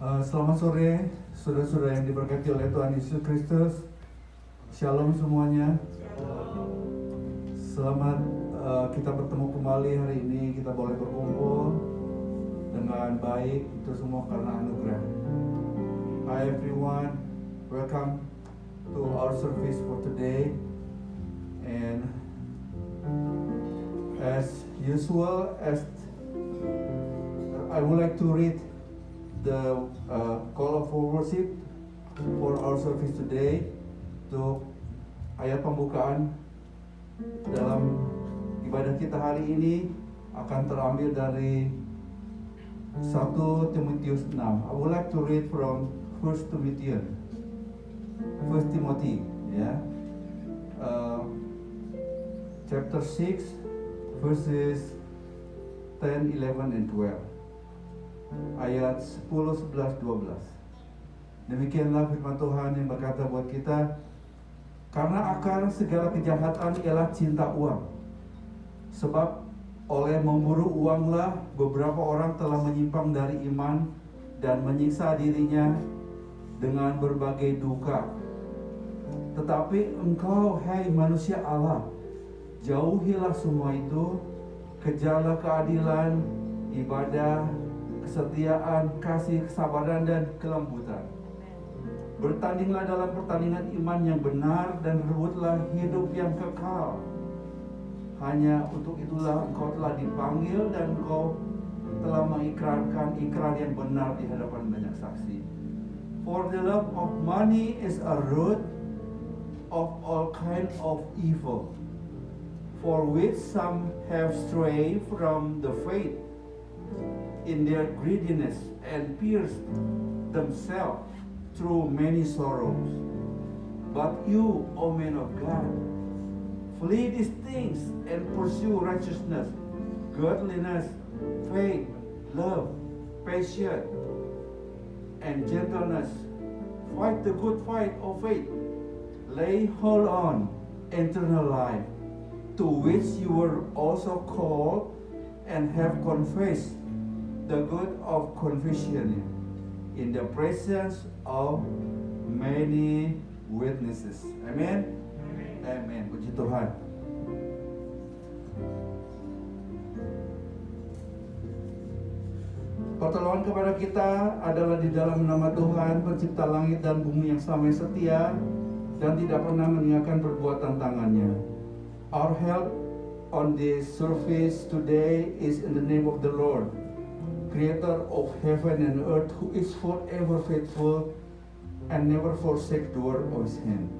Selamat sore, saudara-saudara yang diberkati oleh Tuhan Yesus Kristus. Shalom semuanya. Selamat kita bertemu kembali hari ini. Kita boleh berkumpul dengan baik. Itu semua karena anugerah. Hi everyone, welcome to our service for today. And as usual, I would like to read the call of worship for our service today. Untuk ayat pembukaan dalam ibadah kita hari ini akan terambil dari 1 Timotius 6. I would like to read from 1 Timothy, chapter 6, verses 10, 11, and 12. Ayat 10, 11, 12. Demikianlah firman Tuhan yang berkata buat kita, karena akar segala kejahatan ialah cinta uang. Sebab oleh memburu uanglah beberapa orang telah menyimpang dari iman dan menyiksa dirinya dengan berbagai duka. Tetapi engkau, hai manusia Allah, jauhilah semua itu, kejarlah keadilan, ibadah, kesetiaan, kasih, kesabaran, dan kelembutan. Bertandinglah dalam pertandingan iman yang benar dan rebutlah hidup yang kekal. Hanya untuk itulah engkau telah dipanggil dan engkau telah mengikrarkan ikrar yang benar di hadapan banyak saksi. For the love of money is a root of all kind of evil, for which some have strayed from the faith in their greediness and pierced themselves through many sorrows. But you, O men of God, flee these things and pursue righteousness, godliness, faith, love, patience, and gentleness. Fight the good fight of faith. Lay hold on eternal life, to which you were also called and have confessed the good of confession in the presence of many witnesses. Amen. Amen. Puji Tuhan. Pertolongan kepada kita adalah di dalam nama Tuhan, pencipta langit dan bumi yang sama setia dan tidak pernah meninggalkan perbuatan tangannya. Our help on this service today is in the name of the Lord, Creator of heaven and earth, who is forever faithful and never forsake the work of His hand.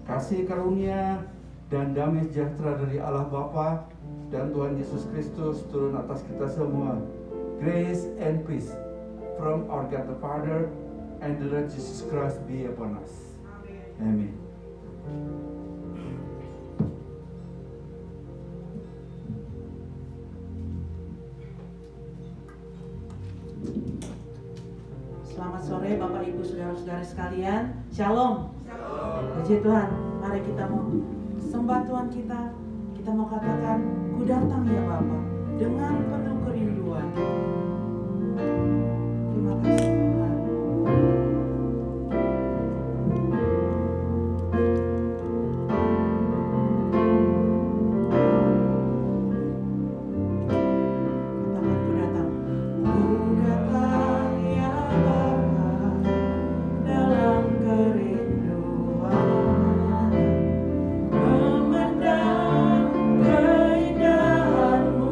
Kasih karunia dan damai sejahtera dari Allah Bapa dan Tuhan Yesus Kristus turun atas kita semua. Grace and peace from our God the Father and the Lord Jesus Christ be upon us. Amen. Selamat sore Bapak Ibu Saudara-saudara sekalian. Shalom. Puji Tuhan. Mari kita mau sembah Tuhan kita. Kita mau katakan, ku datang ya Bapa dengan penuh kerinduan. Terima kasih Tuhan. Memandang keindahan-Mu.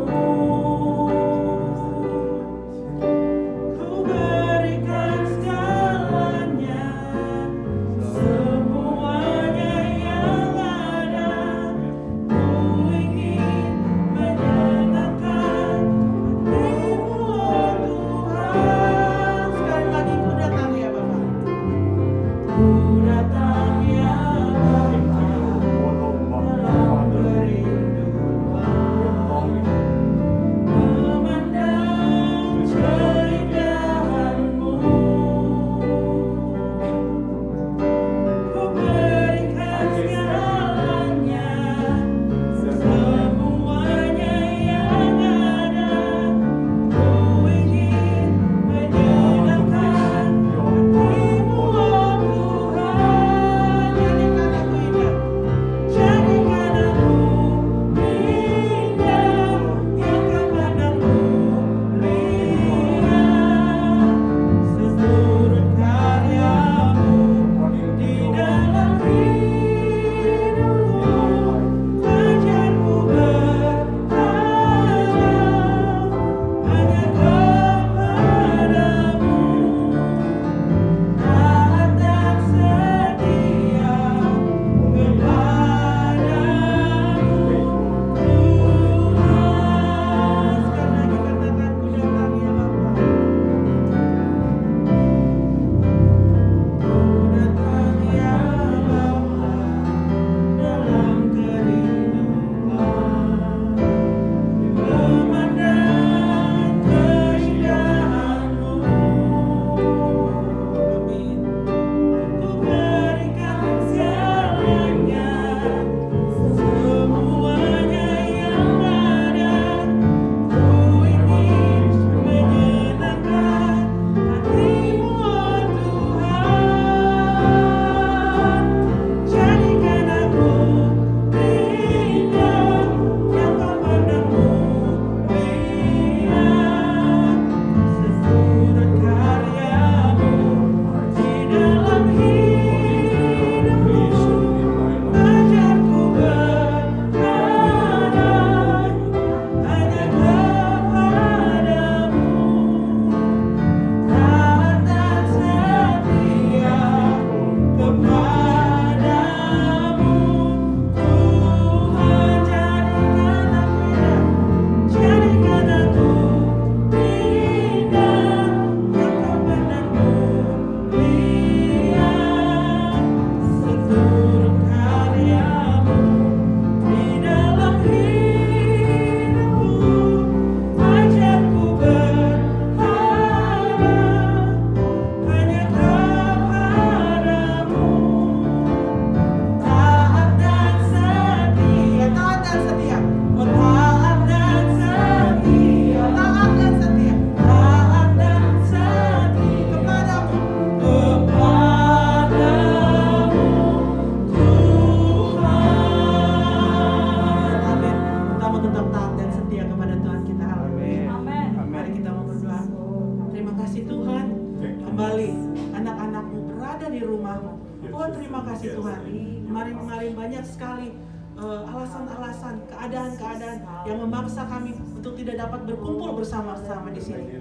kasih Tuhan, kembali anak-anakmu berada di rumahmu. Oh terima kasih Tuhan. Kemarin banyak sekali alasan-alasan, keadaan-keadaan yang memaksa kami untuk tidak dapat berkumpul bersama-sama di sini.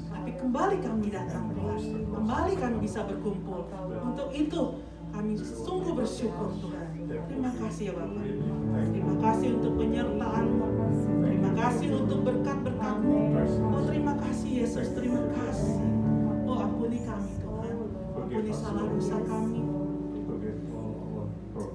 Tapi kembali kami datang Tuhan, kembali kami bisa berkumpul. Untuk itu kami sungguh bersyukur Tuhan. Terima kasih ya Bapak. Terima kasih untuk penyertaan-Mu. Terima kasih untuk berkat-berkat-Mu. Oh terima kasih Yesus, terima kasih. Oh ampuni kami Tuhan, ampuni salah dosa kami.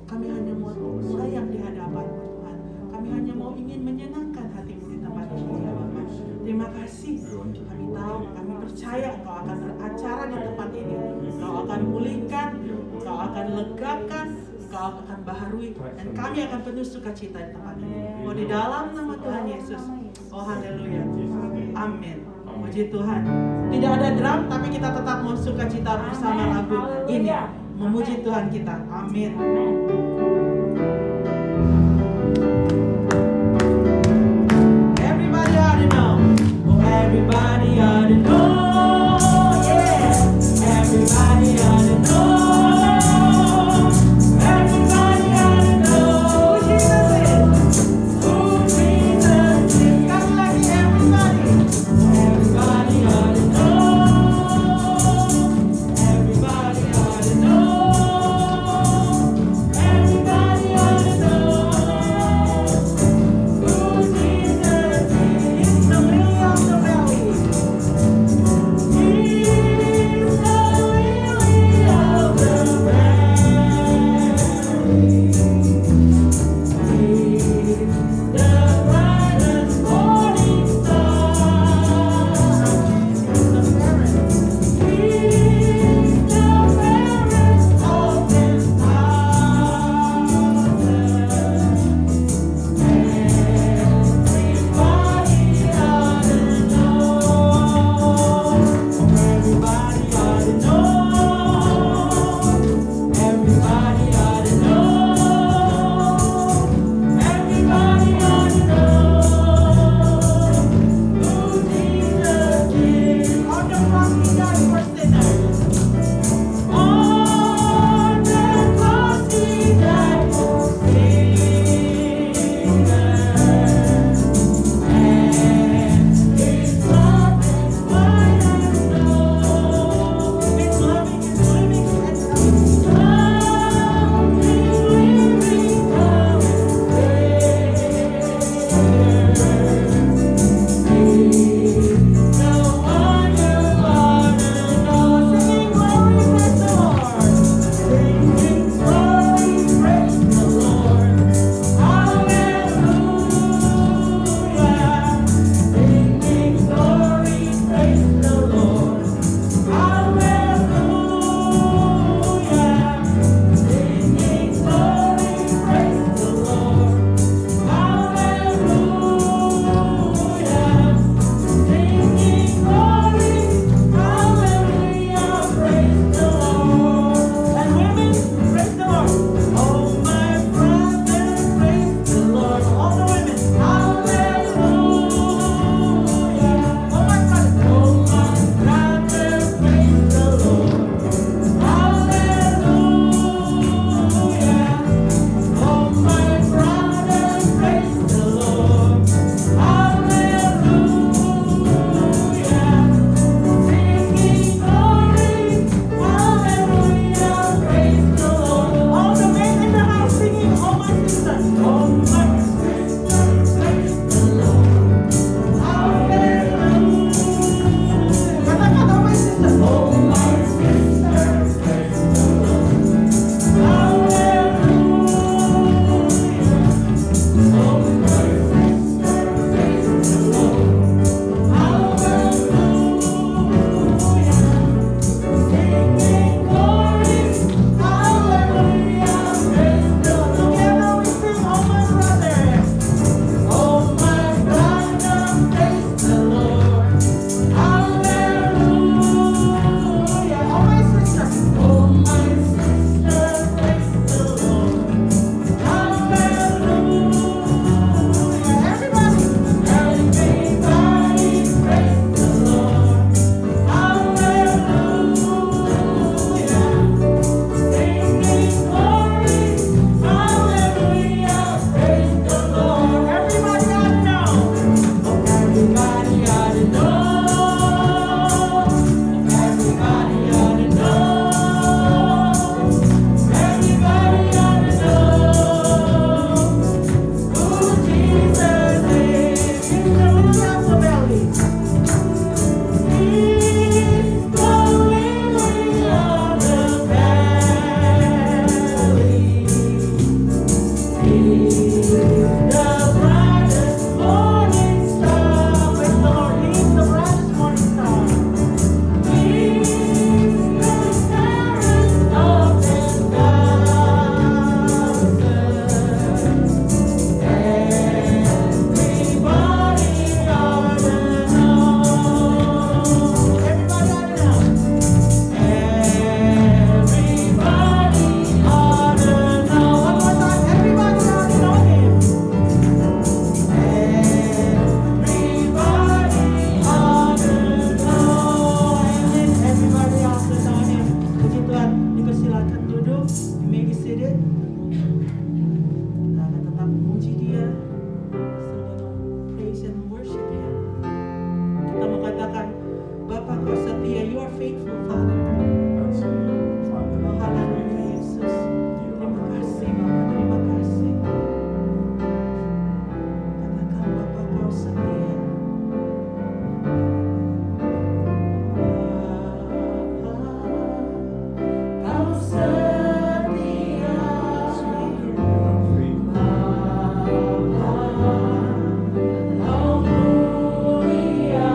Kami hanya mau layak di hadapan-Mu Tuhan. Kami hanya mau ingin menyenangkan hati-Mu di tempat ini ya Bapak. Terima kasih. Kami tahu, kami percaya Engkau akan beracara di tempat ini. Engkau akan pulihkan, Engkau akan legakan, Engkau akan baharui, dan kami akan penuh sukacita di tempat ini. Oh di dalam nama Tuhan Yesus. Oh haleluya. Amin. Puji Tuhan. Tidak ada drum, tapi kita tetap mau sukacita bersama lagu ini. Memuji Tuhan kita. Amin. Everybody ought to know. Oh, everybody ought to know. Yeah. Everybody ought to know. Everybody ought to know who Jesus is. Who Jesus is. Sekali lagi, everybody. Everybody ought to know. Everybody ought to know. Everybody Father. Kasih Father. Oh, haleluya Yesus. Terima kasih Bapa, terima kasih. Katakan Bapa kau setia. Kau setia. Kau mulia.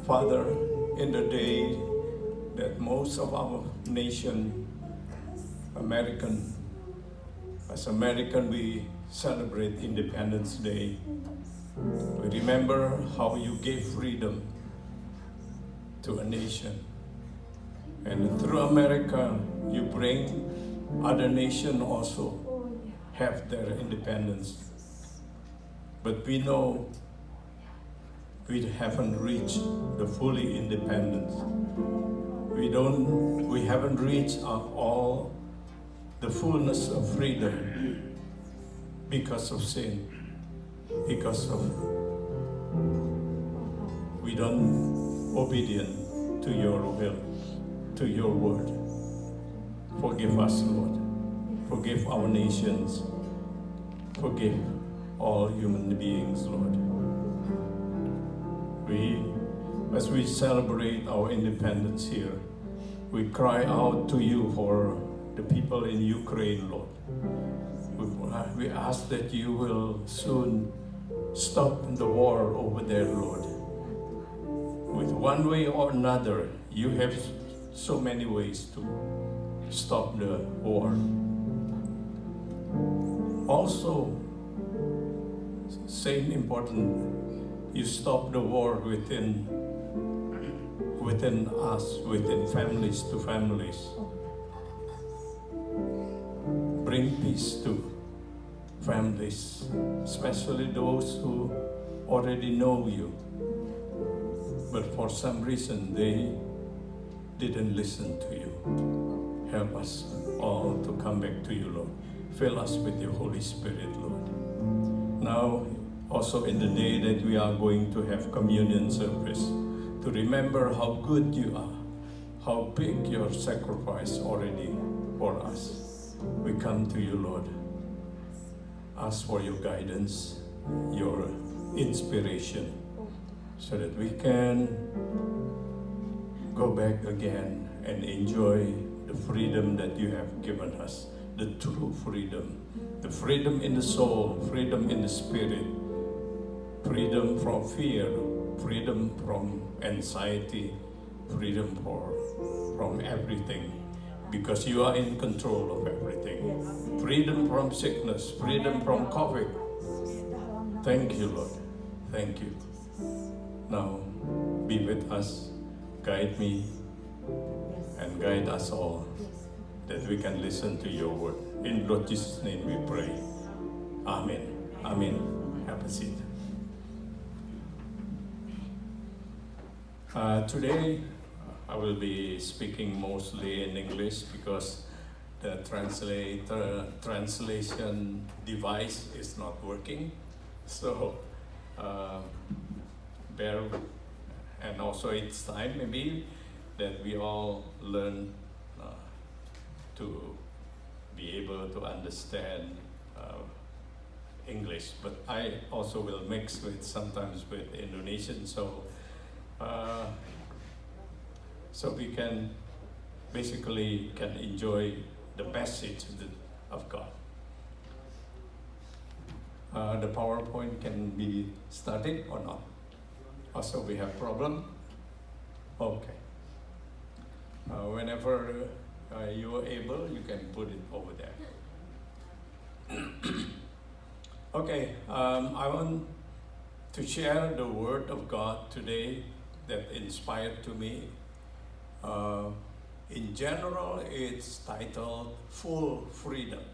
Father, in the day that most of our nation, as American, we celebrate Independence Day. We remember how you gave freedom to a nation. And through America, you bring other nations also have their independence. But we know we haven't reached the fully independence. We haven't reached all the fullness of freedom because of sin, because of we don't obedient to your will, to your word. Forgive us, Lord. Forgive our nations. Forgive all human beings, Lord. As we celebrate our independence here, we cry out to you for the people in Ukraine, Lord. We ask that you will soon stop the war over there, Lord. With one way or another, you have so many ways to stop the war. Also, same important, you stop the war within us, within families to families. Bring peace to families, especially those who already know you, but for some reason they didn't listen to you. Help us all to come back to you, Lord. Fill us with your Holy Spirit, Lord. Now, also in the day that we are going to have communion service, to remember how good you are, how big your sacrifice already for us. We come to you, Lord. Ask for your guidance, your inspiration, so that we can go back again and enjoy the freedom that you have given us, the true freedom, the freedom in the soul, freedom in the spirit, freedom from fear, freedom from anxiety, freedom from everything, because you are in control of everything. Freedom from sickness, freedom from COVID. Thank you, Lord. Thank you. Now, be with us, guide me, and guide us all, that we can listen to your word. In Lord Jesus' name we pray. Amen. Amen. Have a seat. Today, I will be speaking mostly in English because the translation device is not working. So, and also it's time maybe that we all learn to be able to understand English, but I also will mix sometimes with Indonesian, so we can basically enjoy the message of God. The PowerPoint can be started or not? Also, we have problem? Okay. Whenever you are able, you can put it over there. Okay, I want to share the Word of God today that inspired to me. In general, it's titled Full Freedom.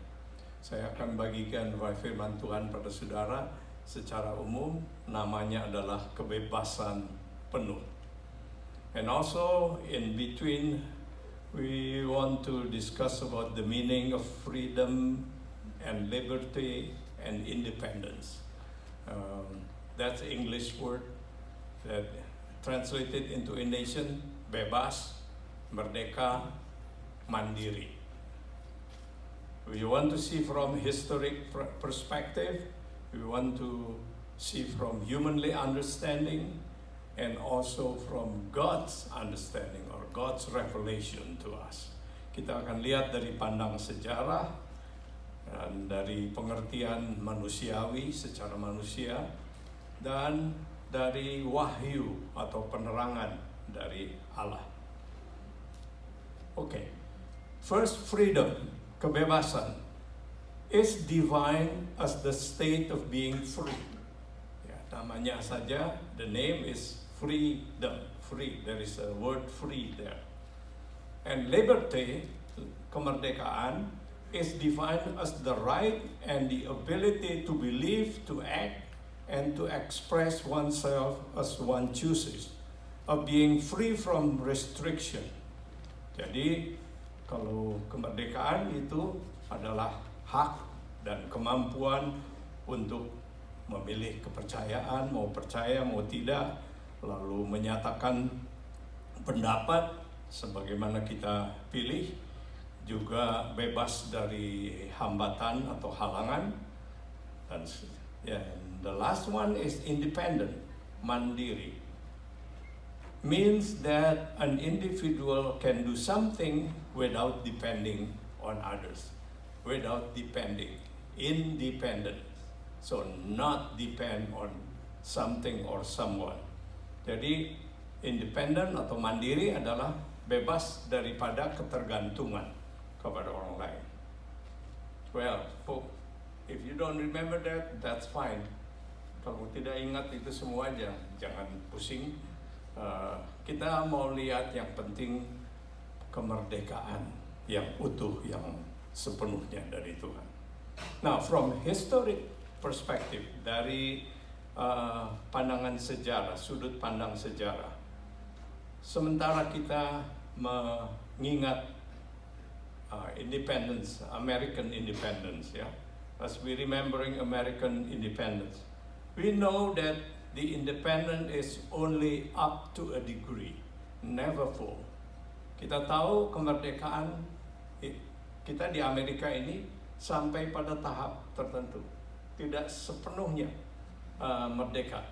Saya akan bagikan firman Tuhan pada saudara. Secara umum, namanya adalah kebebasan penuh. And also, in between, we want to discuss about the meaning of freedom and liberty and independence. That's English word that translated into Indonesian, bebas, merdeka, mandiri. We want to see from historic perspective, we want to see from humanly understanding, and also from God's understanding or God's revelation to us. Kita akan lihat dari pandang sejarah dan dari pengertian manusiawi secara manusia, dan dari wahyu atau penerangan dari Allah. Oke. First, freedom, kebebasan, is defined as the state of being free. Ya, namanya saja, the name is freedom. Free, there is a word free there. And liberty, kemerdekaan, is defined as the right and the ability to believe, to act, and to express oneself as one chooses, of being free from restriction. Jadi, kalau kemerdekaan itu adalah hak dan kemampuan untuk memilih kepercayaan, mau percaya, mau tidak, lalu menyatakan pendapat sebagaimana kita pilih, juga bebas dari hambatan atau halangan. Dan the last one is independent, mandiri. Means that an individual can do something without depending on others, without depending, independent. So not depend on something or someone. Jadi independent atau mandiri adalah bebas daripada ketergantungan kepada orang lain. Well, if you don't remember that, that's fine. Kalau tidak ingat itu semua aja, jangan pusing. Kita mau lihat yang penting kemerdekaan yang utuh, yang sepenuhnya dari Tuhan. Now, from historic perspective, dari pandangan sejarah, sudut pandang sejarah, sementara kita mengingat independence, American independence, ya, as we remembering American independence, we know that the independence is only up to a degree, never full. Kita tahu kemerdekaan kita di Amerika ini sampai pada tahap tertentu, tidak sepenuhnya merdeka,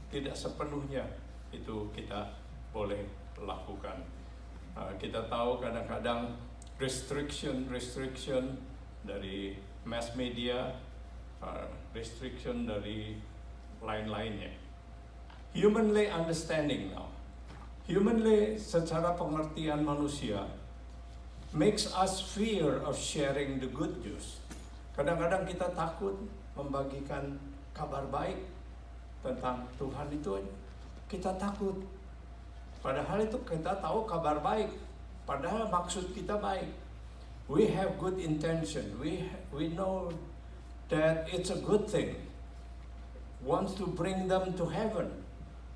tidak sepenuhnya itu kita boleh lakukan. Kita tahu kadang-kadang restriction dari mass media, restriction dari lain-lainnya. Humanly understanding now, humanly secara pengertian manusia, makes us fear of sharing the good news. Kadang-kadang kita takut membagikan kabar baik tentang Tuhan itu, kita takut. Padahal itu kita tahu kabar baik, padahal maksud kita baik. We have good intention, we know that it's a good thing. Wants to bring them to heaven,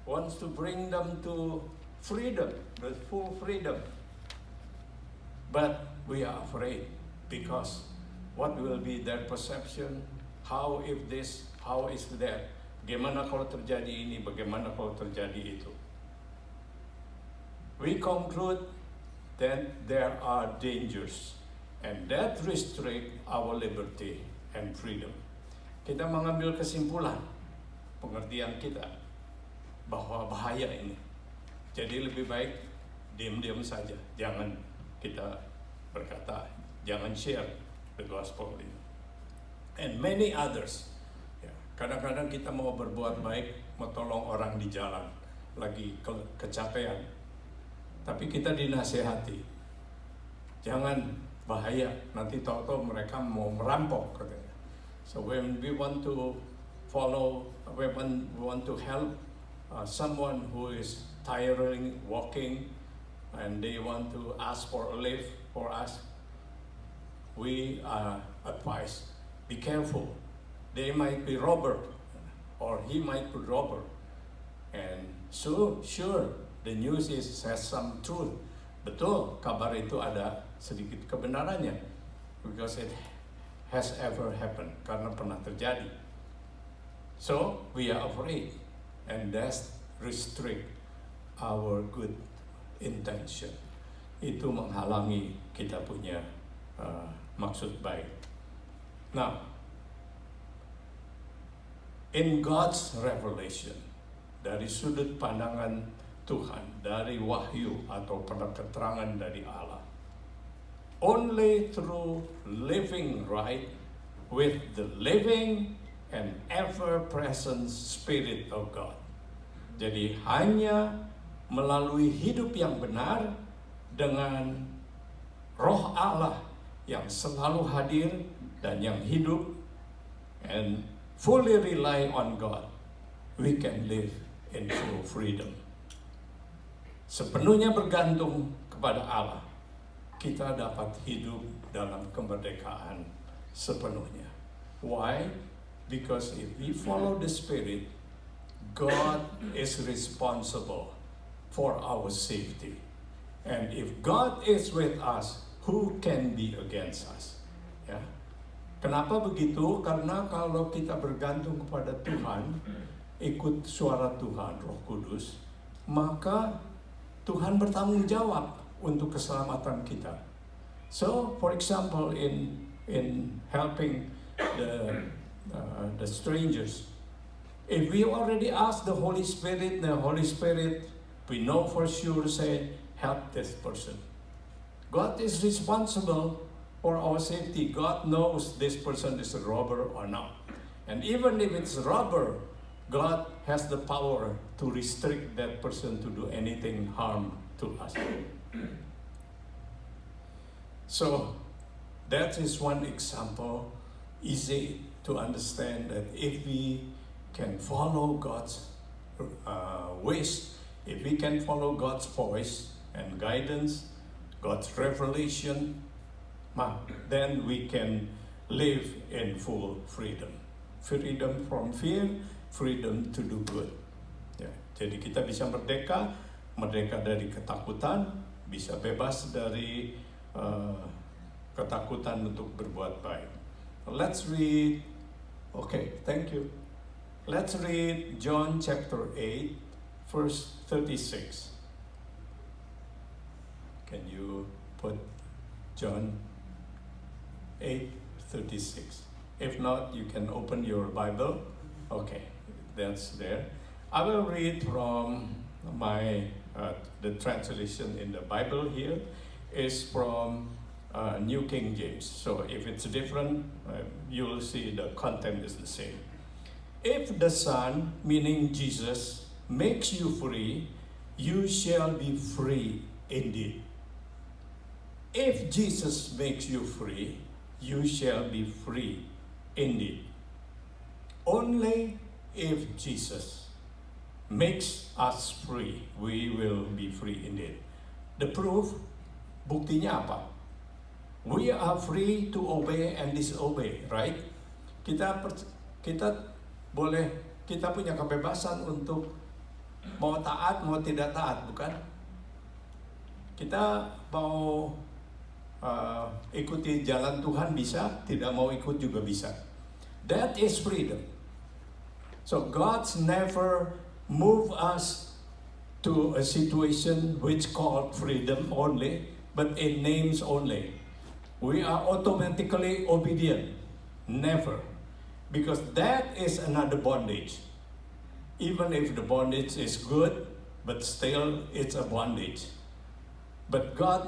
wants to bring them to freedom, the full freedom. But we are afraid because what will be their perception? How if this, how is that? Bagaimana kalau terjadi ini, bagaimana kalau terjadi itu? We conclude that there are dangers and that restrict our liberty and freedom. Kita mengambil kesimpulan, pengertian kita, bahwa bahaya ini. Jadi lebih baik diam-diam saja, jangan kita berkata, jangan share the gospel ini. And many others. Ya, kadang-kadang kita mau berbuat baik, mau tolong orang di jalan, lagi kecapean. Tapi kita dinasehati, jangan bahaya, nanti tahu-tahu mereka mau merampok katanya. So when we want to follow, when we want to help someone who is tiring walking and they want to ask for a lift for us, we advise, be careful. They might be robber or he might be robber. And so sure, the news has some truth. Betul, kabar itu ada sedikit kebenarannya. Because it has ever happened, karena pernah terjadi. So, we are afraid. And that restrict our good intention. Itu menghalangi kita punya maksud baik. Now, in God's revelation, dari sudut pandangan Tuhan, dari wahyu atau keterangan dari Allah, only through living right with the living and ever-present Spirit of God. Jadi hanya melalui hidup yang benar dengan Roh Allah yang selalu hadir dan yang hidup and fully rely on God, we can live in full freedom. Sepenuhnya bergantung kepada Allah, kita dapat hidup dalam kemerdekaan sepenuhnya. Why? Because if we follow the Spirit, God is responsible for our safety. And if God is with us, who can be against us? Ya. Kenapa begitu? Karena kalau kita bergantung kepada Tuhan, ikut suara Tuhan, Roh Kudus, maka Tuhan bertanggung jawab untuk keselamatan kita. So, for example, in helping the strangers, if we already ask the Holy Spirit, we know for sure say, help this person. God is responsible for our safety. God knows this person is a robber or not. And even if it's a robber, God has the power to restrict that person to do anything harm to us. So, that is one example, easy to understand, that if we can follow God's ways, if we can follow God's voice and guidance, God's revelation, then we can live in full freedom. Freedom from fear, freedom to do good. Ya, jadi kita bisa merdeka dari ketakutan, bisa bebas dari ketakutan untuk berbuat baik. Let's read, okay, thank you. Let's read John chapter 8, verse 36. Can you put John 8:36? If not, you can open your Bible. Okay, that's there. I will read from my the translation in the Bible here is from New King James. So if it's different, you will see the content is the same. If the Son, meaning Jesus, makes you free, you shall be free indeed. If Jesus makes you free, you shall be free indeed. Only if Jesus makes us free, we will be free indeed. The proof, buktinya apa? We are free to obey and disobey, right? Kita punya kebebasan untuk mau taat, mau tidak taat, bukan? Kita mau ikuti jalan Tuhan bisa, tidak mau ikut juga bisa. That is freedom. So God's never move us to a situation which called freedom only, but in names only. We are automatically obedient. Never. Because that is another bondage. Even if the bondage is good, but still it's a bondage. But God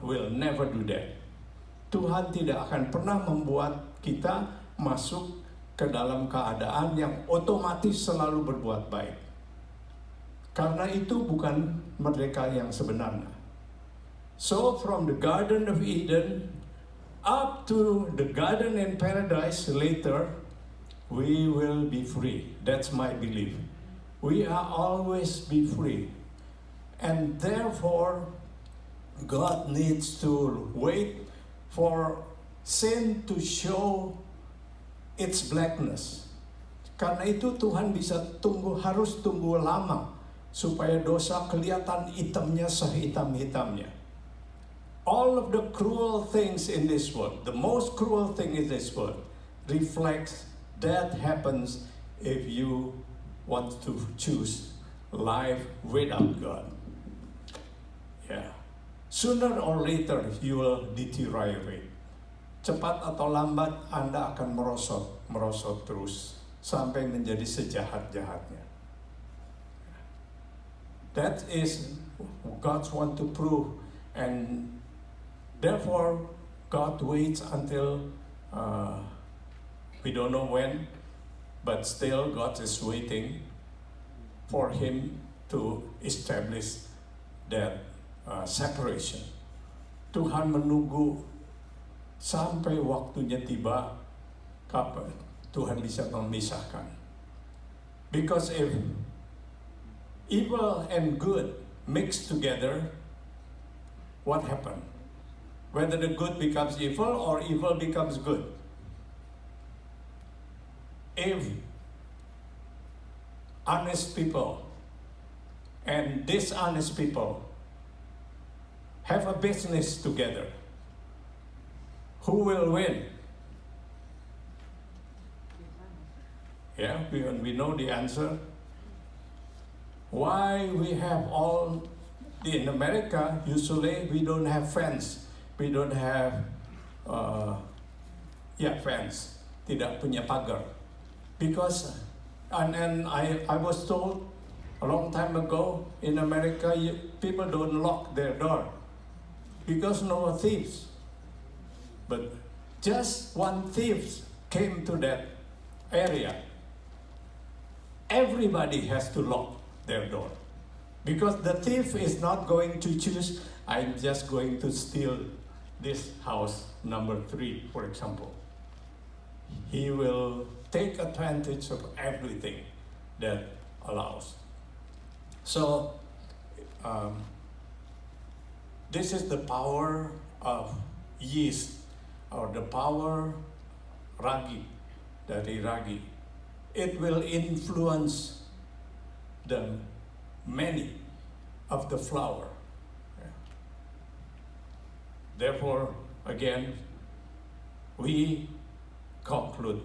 will never do that. Tuhan tidak akan pernah membuat kita masuk ke dalam keadaan yang otomatis selalu berbuat baik. Karena itu bukan merdeka yang sebenarnya. So from the Garden of Eden up to the garden in paradise later, we will be free. That's my belief. We are always be free. And therefore, God needs to wait for sin to show its blackness. Karena itu Tuhan harus tunggu lama supaya dosa kelihatan hitamnya sehitam-hitamnya. All of the cruel things in this world, the most cruel thing in this world, reflects that happens if you want to choose life without God. Yeah. Sooner or later, you will deteriorate. Cepat atau lambat, Anda akan merosot terus, sampai menjadi sejahat-jahatnya. That is God's want to prove, and therefore, God waits until, we don't know when, but still God is waiting for him to establish that separation. Tuhan menunggu sampai waktunya tiba kapan Tuhan bisa memisahkan. Because if evil and good mix together, what happened? Whether the good becomes evil or evil becomes good. If honest people and dishonest people have a business together, who will win? Yeah, we know the answer. Why we have all, in America, usually we don't have fence. We don't have, fence. Tidak punya pagar. Because, and I was told a long time ago, in America, people don't lock their door. Because no thieves. But just one thief came to that area. Everybody has to lock their door. Because the thief is not going to choose, I'm just going to steal this house number 3, for example. He will take advantage of everything that allows. So, this is the power of yeast, or the power ragi, dari ragi. It will influence the many of the flour. Therefore, again, we conclude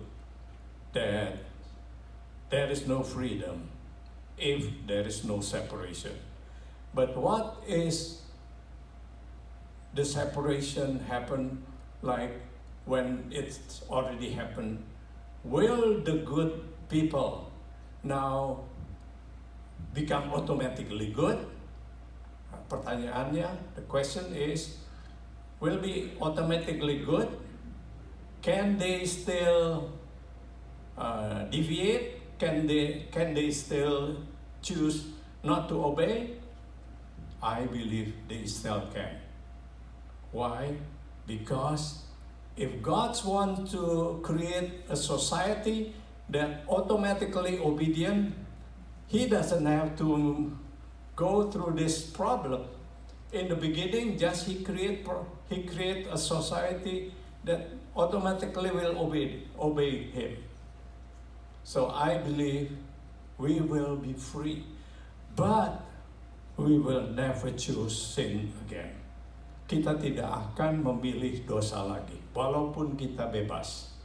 that there is no freedom if there is no separation. But what is the separation happen like when it's already happened? Will the good people now become automatically good? Pertanyaannya, the question is, will be automatically good? Can they still deviate? Can they still choose not to obey? I believe they still can. Why? Because if God wants to create a society that automatically obedient, He doesn't have to go through this problem. In the beginning, just He create a society that automatically will obey Him. So I believe we will be free, but we will never choose sin again. Kita tidak akan memilih dosa lagi, walaupun kita bebas.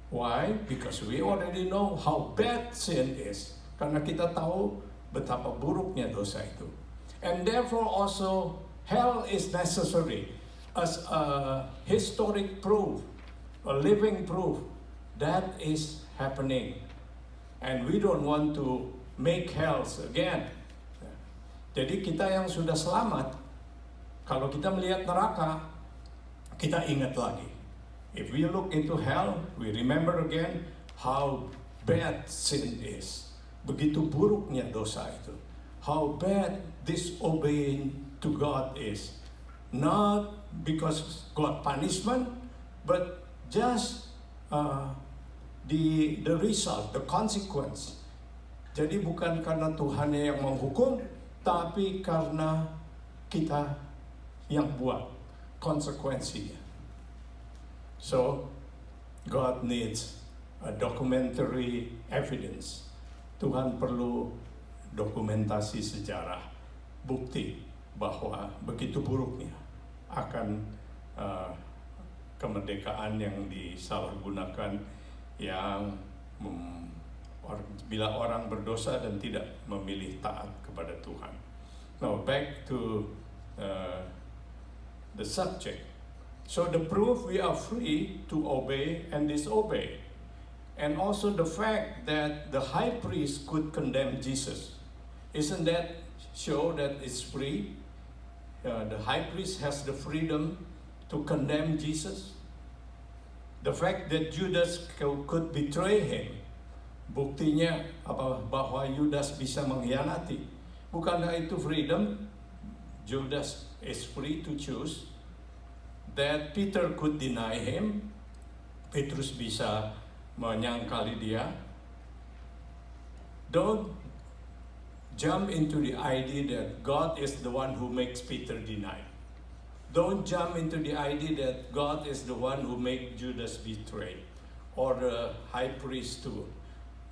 Why? Because we already know how bad sin is. Karena kita tahu betapa buruknya dosa itu. And therefore also hell is necessary as a historic proof, a living proof that is happening. And we don't want to make hell again. Jadi kita yang sudah selamat, kalau kita melihat neraka, kita ingat lagi. If we look into hell, we remember again how bad sin is. Begitu buruknya dosa itu. How bad disobeying to God is. Not because God punishment, but just the result, the consequence. Jadi bukan karena Tuhannya yang menghukum, tapi karena kita yang buat konsekuensinya. So, God needs a documentary evidence. Tuhan perlu dokumentasi sejarah, bukti bahwa begitu buruknya akan kemerdekaan yang disalahgunakan, yang bila orang berdosa dan tidak memilih taat kepada Tuhan. Now back to the subject. So the proof we are free to obey and disobey. And also the fact that the high priest could condemn Jesus. Isn't that show that it's free? The high priest has the freedom to condemn Jesus. The fact that Judas could betray him Buktinya apa? Bahwa Yudas bisa mengkhianati. Bukankah itu freedom? Judas is free to choose. That Peter could deny him. Petrus bisa menyangkali dia. Don't jump into the idea that God is the one who makes Peter deny. Don't jump into the idea that God is the one who makes Judas betray, or the high priest too.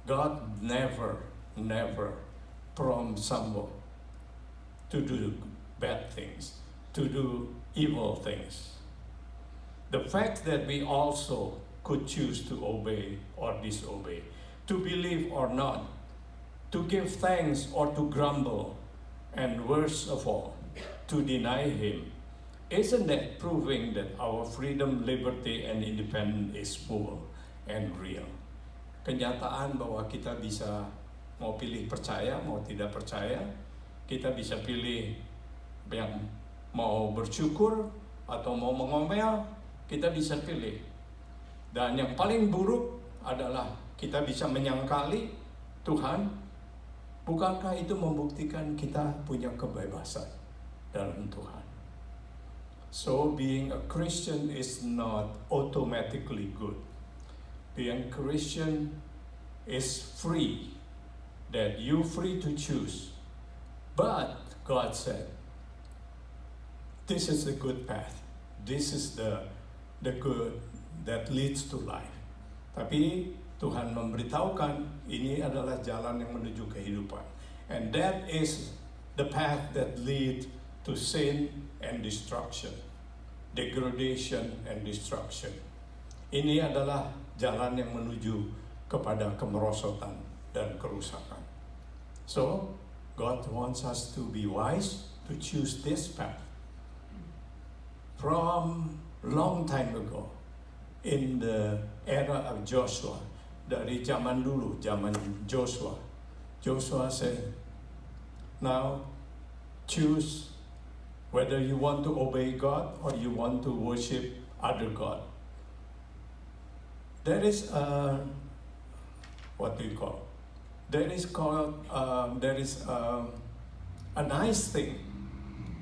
God never prompts someone to do bad things, to do evil things. The fact that we also could choose to obey or disobey, to believe or not, to give thanks or to grumble, and worst of all, to deny Him, isn't that proving that our freedom, liberty, and independence is full and real? Kenyataan bahwa kita bisa mau pilih percaya, mau tidak percaya, kita bisa pilih yang mau bersyukur atau mau mengomel, kita bisa pilih. Dan yang paling buruk adalah kita bisa menyangkali Tuhan. Bukankah itu membuktikan kita punya kebebasan dalam Tuhan? So being a Christian is not automatically good. Being Christian is free, that you free to choose. But God said, this is the good path. This is the good that leads to life. Tapi Tuhan memberitahukan ini adalah jalan yang menuju kehidupan. And that is the path that leads to sin and destruction. Degradation and destruction. Ini adalah jalan yang menuju kepada kemerosotan dan kerusakan. So, God wants us to be wise, to choose this path. From long time ago, in the era of Joshua, dari zaman dulu, zaman Joshua, Joshua said, now choose whether you want to obey God or you want to worship other God. There is a, what do you call? There is a nice thing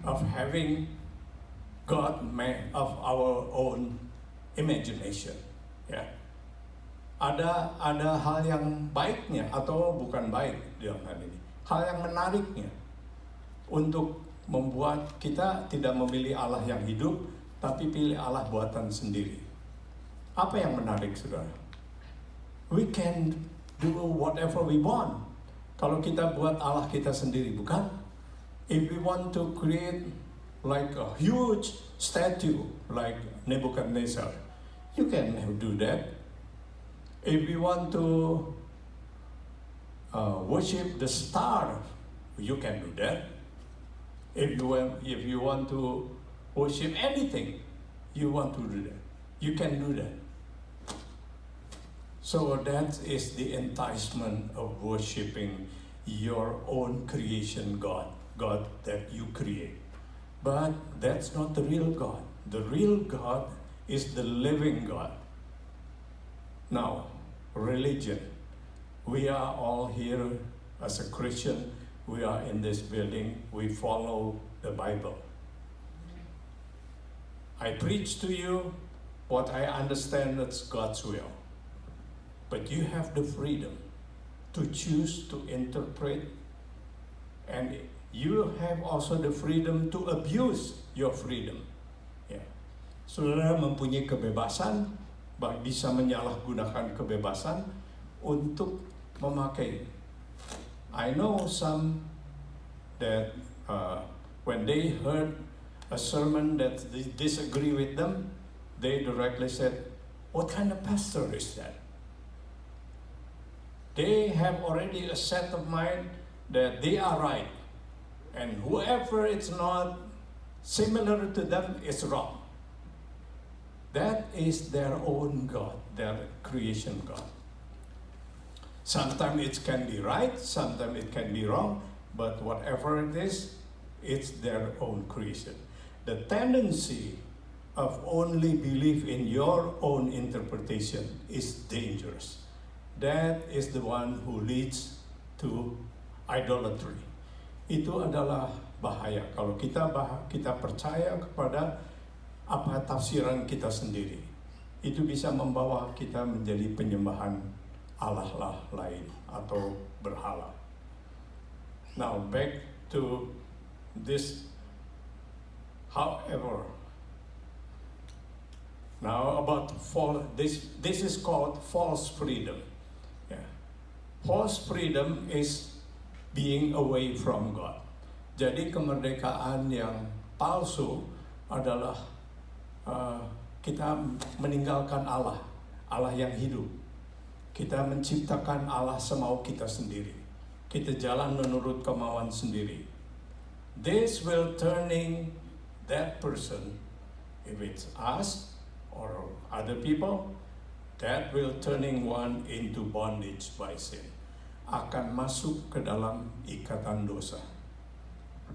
of having God man of our own imagination. Ya, ada hal yang baiknya atau bukan baik dalam hal ini. Hal yang menariknya untuk membuat kita tidak memilih Allah yang hidup, tapi pilih Allah buatan sendiri. Apa yang menarik, saudara? We can do whatever we want. Kalau kita buat Allah kita sendiri, bukan? If we want to create like a huge statue like Nebuchadnezzar, you can do that. If we want to worship the star, you can do that. If you want to worship anything, you want to do that. You can do that. So that is the enticement of worshiping your own creation God, God that you create. But that's not the real God. The real God is the living God. Now, religion. We are all here as a Christian. We are in this building. We follow the Bible. I preach to you what I understand that's God's will. But you have the freedom to choose to interpret, and you have also the freedom to abuse your freedom. Ya. Saudara mempunyai kebebasan, bisa menyalahgunakan kebebasan untuk memakai. I know some that when they heard a sermon that they disagree with them, they directly said, "What kind of pastor is that?" They have already a set of mind that they are right, and whoever is not similar to them is wrong. That is their own God, their creation God. Sometimes it can be right, sometimes it can be wrong, but whatever it is, it's their own creation. The tendency of only believe in your own interpretation is dangerous. that is the one who leads to idolatry. Itu adalah bahaya kalau kita percaya kepada apa tafsiran kita sendiri. Itu bisa membawa kita menjadi penyembahan Allah lain atau berhala. Now back to this. However, now about this is called false freedom. Yeah. False freedom is being away from God. Jadi kemerdekaan yang palsu adalah kita meninggalkan Allah yang hidup. Kita menciptakan Allah semau kita sendiri. Kita jalan menurut kemauan sendiri. This will turning that person, if it's us or other people, that will turning one into bondage by sin. Akan masuk ke dalam ikatan dosa.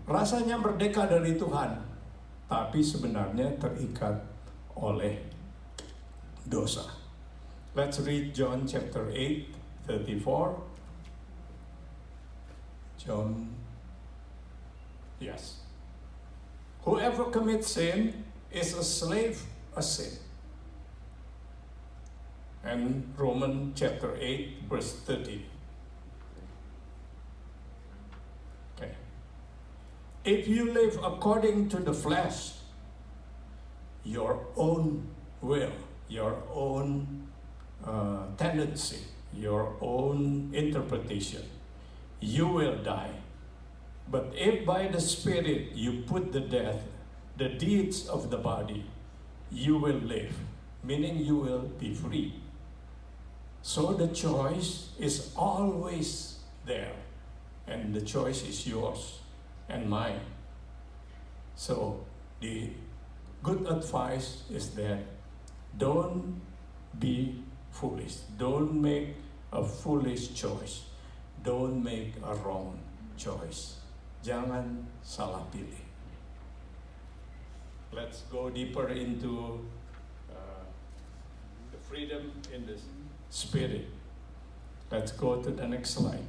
Rasanya merdeka dari Tuhan, tapi sebenarnya terikat oleh dosa. Let's read John chapter 8:34. John, yes. Whoever commits sin is a slave of sin. And Romans chapter 8 verse 30. Okay. If you live according to the flesh, your own will, your own tendency, your own interpretation, you will die. But if by the Spirit you put to death the deeds of the body, you will live, meaning you will be free. So the choice is always there, and the choice is yours and mine. So the good advice is that don't be foolish. Don't make a foolish choice. Don't make a wrong choice. Jangan salah pilih. Let's go deeper into the freedom in the Spirit. Let's go to the next slide.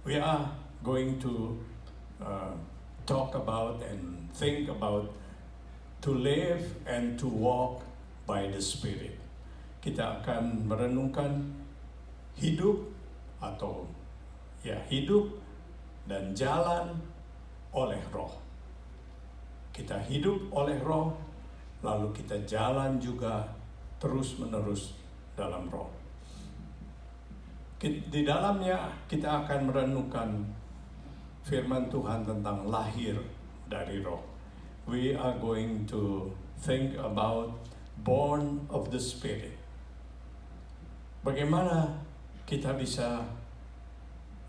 We are going to talk about and think about to live and to walk by the Spirit. Kita akan merenungkan hidup dan jalan oleh Roh. Kita hidup oleh Roh, lalu kita jalan juga terus-menerus dalam Roh. Di dalamnya kita akan merenungkan firman Tuhan tentang lahir dari Roh. We are going to think about born of the Spirit. Bagaimana kita bisa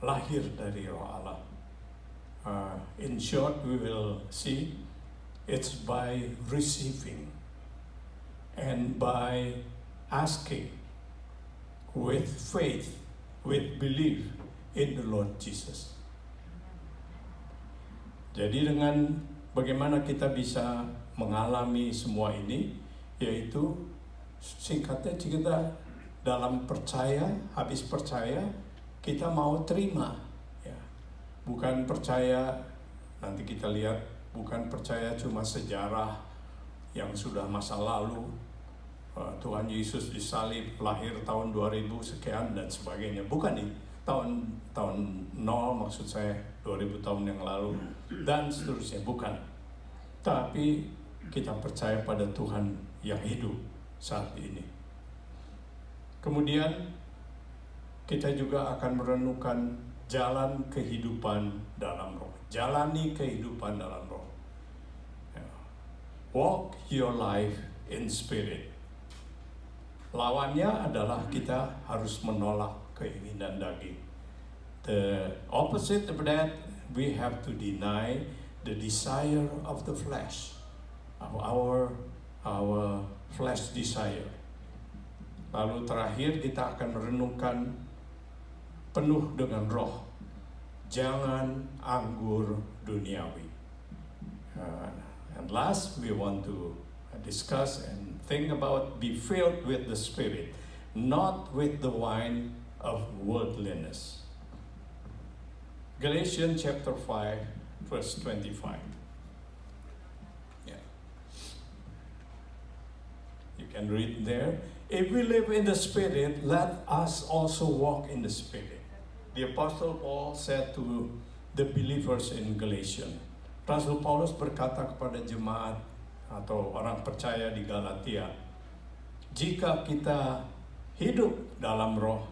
lahir dari Roh Allah? In short, we will see it's by receiving and by asking with faith, with belief in the Lord Jesus. Jadi dengan bagaimana kita bisa mengalami semua ini, yaitu singkatnya kita dalam percaya, habis percaya, kita mau terima. Ya. Bukan percaya, nanti kita lihat, bukan percaya cuma sejarah yang sudah masa lalu, Tuhan Yesus disalib, lahir tahun 2000 sekian dan sebagainya. Bukan nih, tahun 0 maksud saya, 2000 tahun yang lalu, dan seterusnya, bukan. Tapi kita percaya pada Tuhan yang hidup saat ini. Kemudian kita juga akan merenungkan jalan kehidupan dalam Roh. Jalani kehidupan dalam Roh. Walk your life in Spirit. Lawannya adalah kita harus menolak keinginan daging. The opposite of that, we have to deny the desire of the flesh, of our flesh desire. Lalu terakhir kita akan merenungkan penuh dengan Roh. Jangan anggur duniawi. And last we want to discuss and think about, be filled with the Spirit, not with the wine of worldliness. Galatians chapter 5, verse 25. Yeah. You can read there. If we live in the Spirit, let us also walk in the Spirit. The Apostle Paul said to the believers in Galatians. Rasul Paulus berkata kepada jemaat atau orang percaya di Galatia, jika kita hidup dalam roh,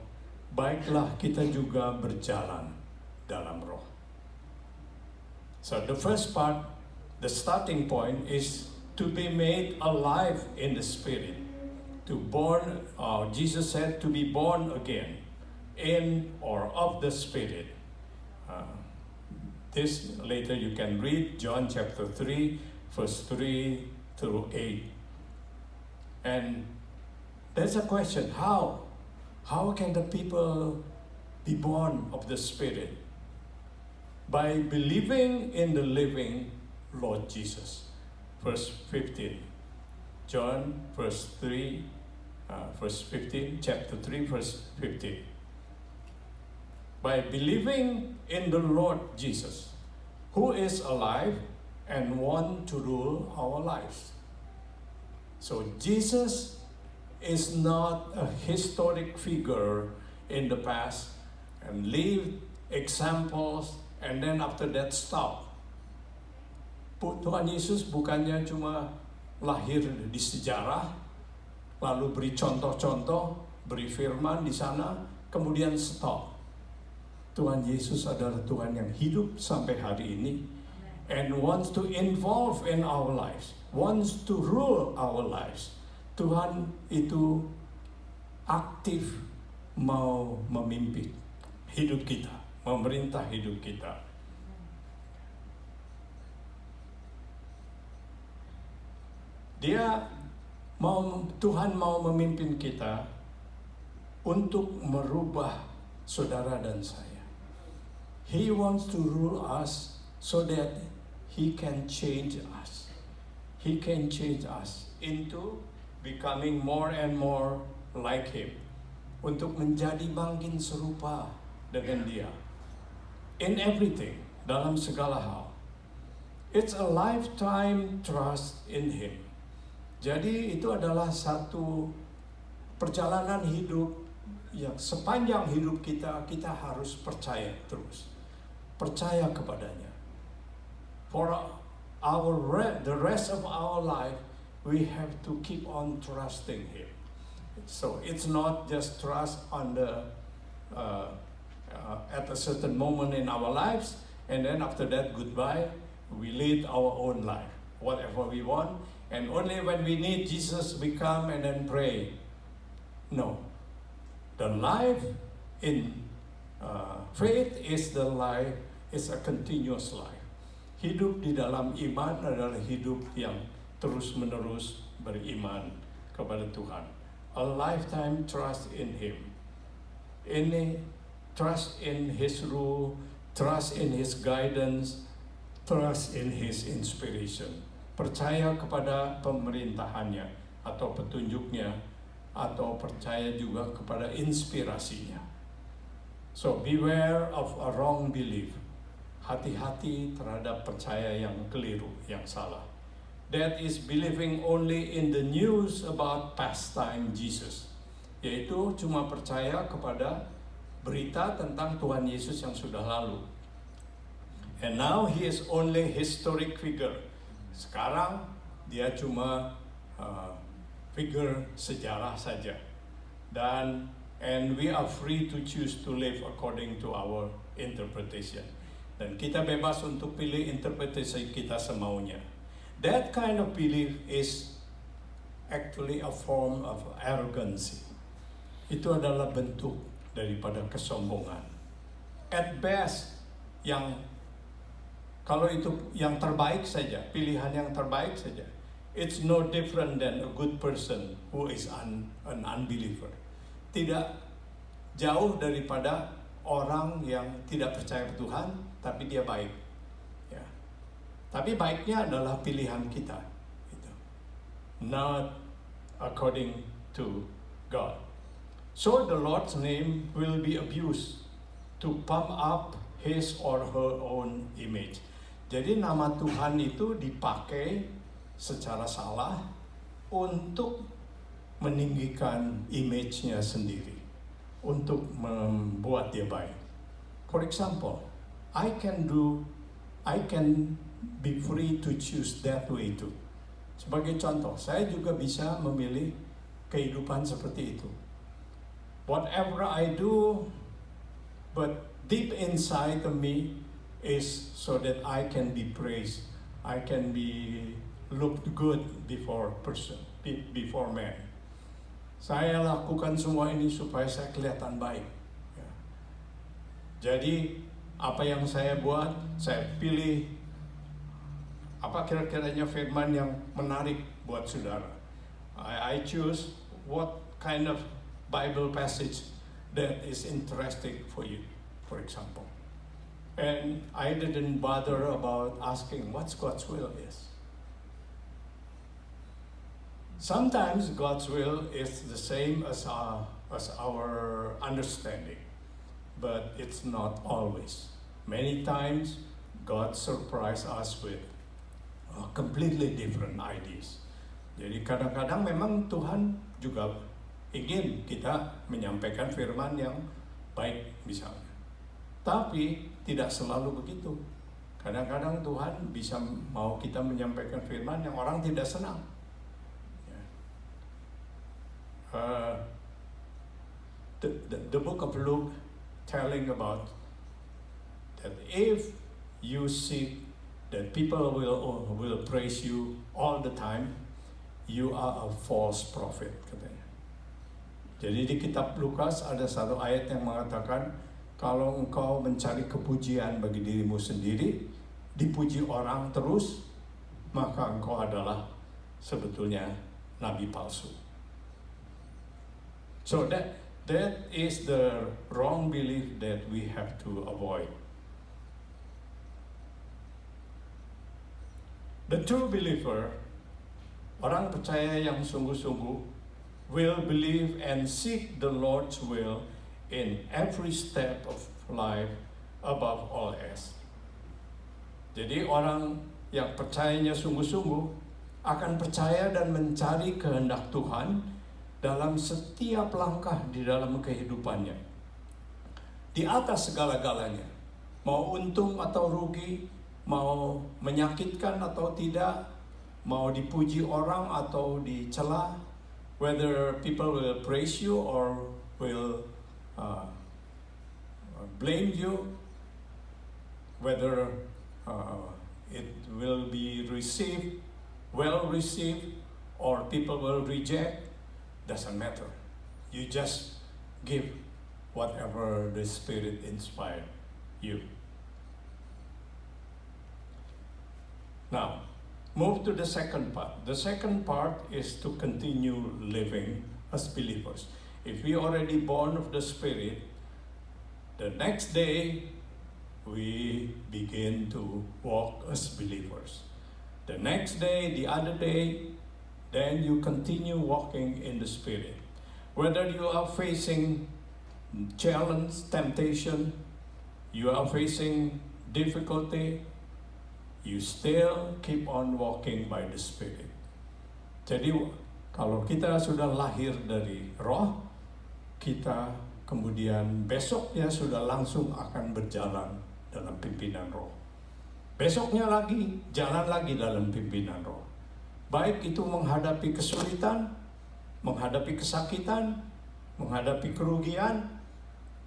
baiklah kita juga berjalan dalam roh. So the first part, the starting point is to be made alive in the Spirit. Jesus said to be born again in or of the Spirit. This later you can read John chapter 3, verse 3 through 8. And there's a question, how? How can the people be born of the Spirit? By believing in the living Lord Jesus. Verse 15. John verse 3, verse 15, chapter 3, verse 15. By believing in the Lord Jesus, who is alive and want to rule our lives. So Jesus is not a historic figure in the past and leave examples and then after that stop. Tuhan Yesus bukannya cuma lahir di sejarah, lalu beri contoh-contoh, beri firman di sana, kemudian stop. Tuhan Yesus adalah Tuhan yang hidup sampai hari ini and wants to involve in our lives, wants to rule our lives. Tuhan itu aktif mau memimpin hidup kita, memerintah hidup kita. Tuhan mau memimpin kita untuk merubah saudara dan saya. He wants to rule us so that He can change us. He can change us into becoming more and more like Him. Untuk menjadi makin serupa dengan Dia. In everything, dalam segala hal. It's a lifetime trust in Him. Jadi itu adalah satu perjalanan hidup yang sepanjang hidup kita harus percaya terus. Percaya kepadanya. For the rest of our life, we have to keep on trusting Him. So it's not just trust on at a certain moment in our lives, and then after that, goodbye. We lead our own life, whatever we want, and only when we need Jesus, we come and then pray. No, the life in faith is a continuous life. Hidup di dalam iman adalah hidup yang terus-menerus beriman kepada Tuhan. A lifetime trust in Him. Trust in His rule, trust in His guidance, trust in His inspiration. Percaya kepada pemerintahannya atau petunjuknya, atau percaya juga kepada inspirasinya. So beware of a wrong belief. Hati-hati terhadap percaya yang keliru, yang salah. That is believing only in the news about pastime Jesus. Yaitu cuma percaya kepada berita tentang Tuhan Yesus yang sudah lalu. And now He is only historic figure. Sekarang dia cuma figure sejarah saja. And we are free to choose to live according to our interpretation. Dan kita bebas untuk pilih interpretasi kita semaunya. That kind of belief is actually a form of arrogance. Itu adalah bentuk daripada kesombongan. At best, kalau itu yang terbaik saja, pilihan yang terbaik saja, it's no different than a good person who is an unbeliever. Tidak jauh daripada orang yang tidak percaya Tuhan, tapi dia baik. Ya. Tapi baiknya adalah pilihan kita. Gitu. not according to God. So the Lord's name will be abused to pump up his or her own image. Jadi nama Tuhan itu dipakai secara salah untuk meninggikan image-nya sendiri, untuk membuat dia baik. For example, I can be free to choose that way too. Sebagai contoh, saya juga bisa memilih kehidupan seperti itu. Whatever I do, but deep inside of me is so that I can be praised, I can be looked good before man. Saya lakukan semua ini supaya saya kelihatan baik. Ya. Jadi apa yang saya buat, saya pilih apa kira-kiranya firman yang menarik buat saudara. I choose what kind of Bible passage that is interesting for you, for example. And I didn't bother about asking what God's will is. Sometimes God's will is the same as our understanding, but it's not always. Many times God surprises us with completely different ideas. Jadi kadang-kadang memang Tuhan juga ingin kita menyampaikan firman yang baik misalnya. Tapi tidak selalu begitu. Kadang-kadang Tuhan bisa mau kita menyampaikan firman yang orang tidak senang. The book of Luke telling about that if you seek that people will praise you all the time, you are a false prophet, katanya. Jadi di kitab Lukas ada satu ayat yang mengatakan, kalau engkau mencari kepujian bagi dirimu sendiri, dipuji orang terus, maka engkau adalah sebetulnya nabi palsu. So that is the wrong belief that we have to avoid. The true believer, orang percaya yang sungguh-sungguh, will believe and seek the Lord's will in every step of life above all else. Jadi orang yang percayanya sungguh-sungguh akan percaya dan mencari kehendak Tuhan dalam setiap langkah di dalam kehidupannya. Di atas segala-galanya, mau untung atau rugi, mau menyakitkan atau tidak, mau dipuji orang atau dicela, whether people will praise you or will blame you, whether it will be well received, or people will reject, doesn't matter. You just give whatever the Spirit inspired you. Now, move to the second part. The second part is to continue living as believers. If we already born of the Spirit, the next day we begin to walk as believers. The next day, the other day, then you continue walking in the Spirit. Whether you are facing challenge, temptation, you are facing difficulty, you still keep on walking by the Spirit. Jadi kalau kita sudah lahir dari roh, kita kemudian besoknya sudah langsung akan berjalan dalam pimpinan roh. Besoknya lagi, jalan lagi dalam pimpinan roh. Baik itu menghadapi kesulitan, menghadapi kesakitan, menghadapi kerugian,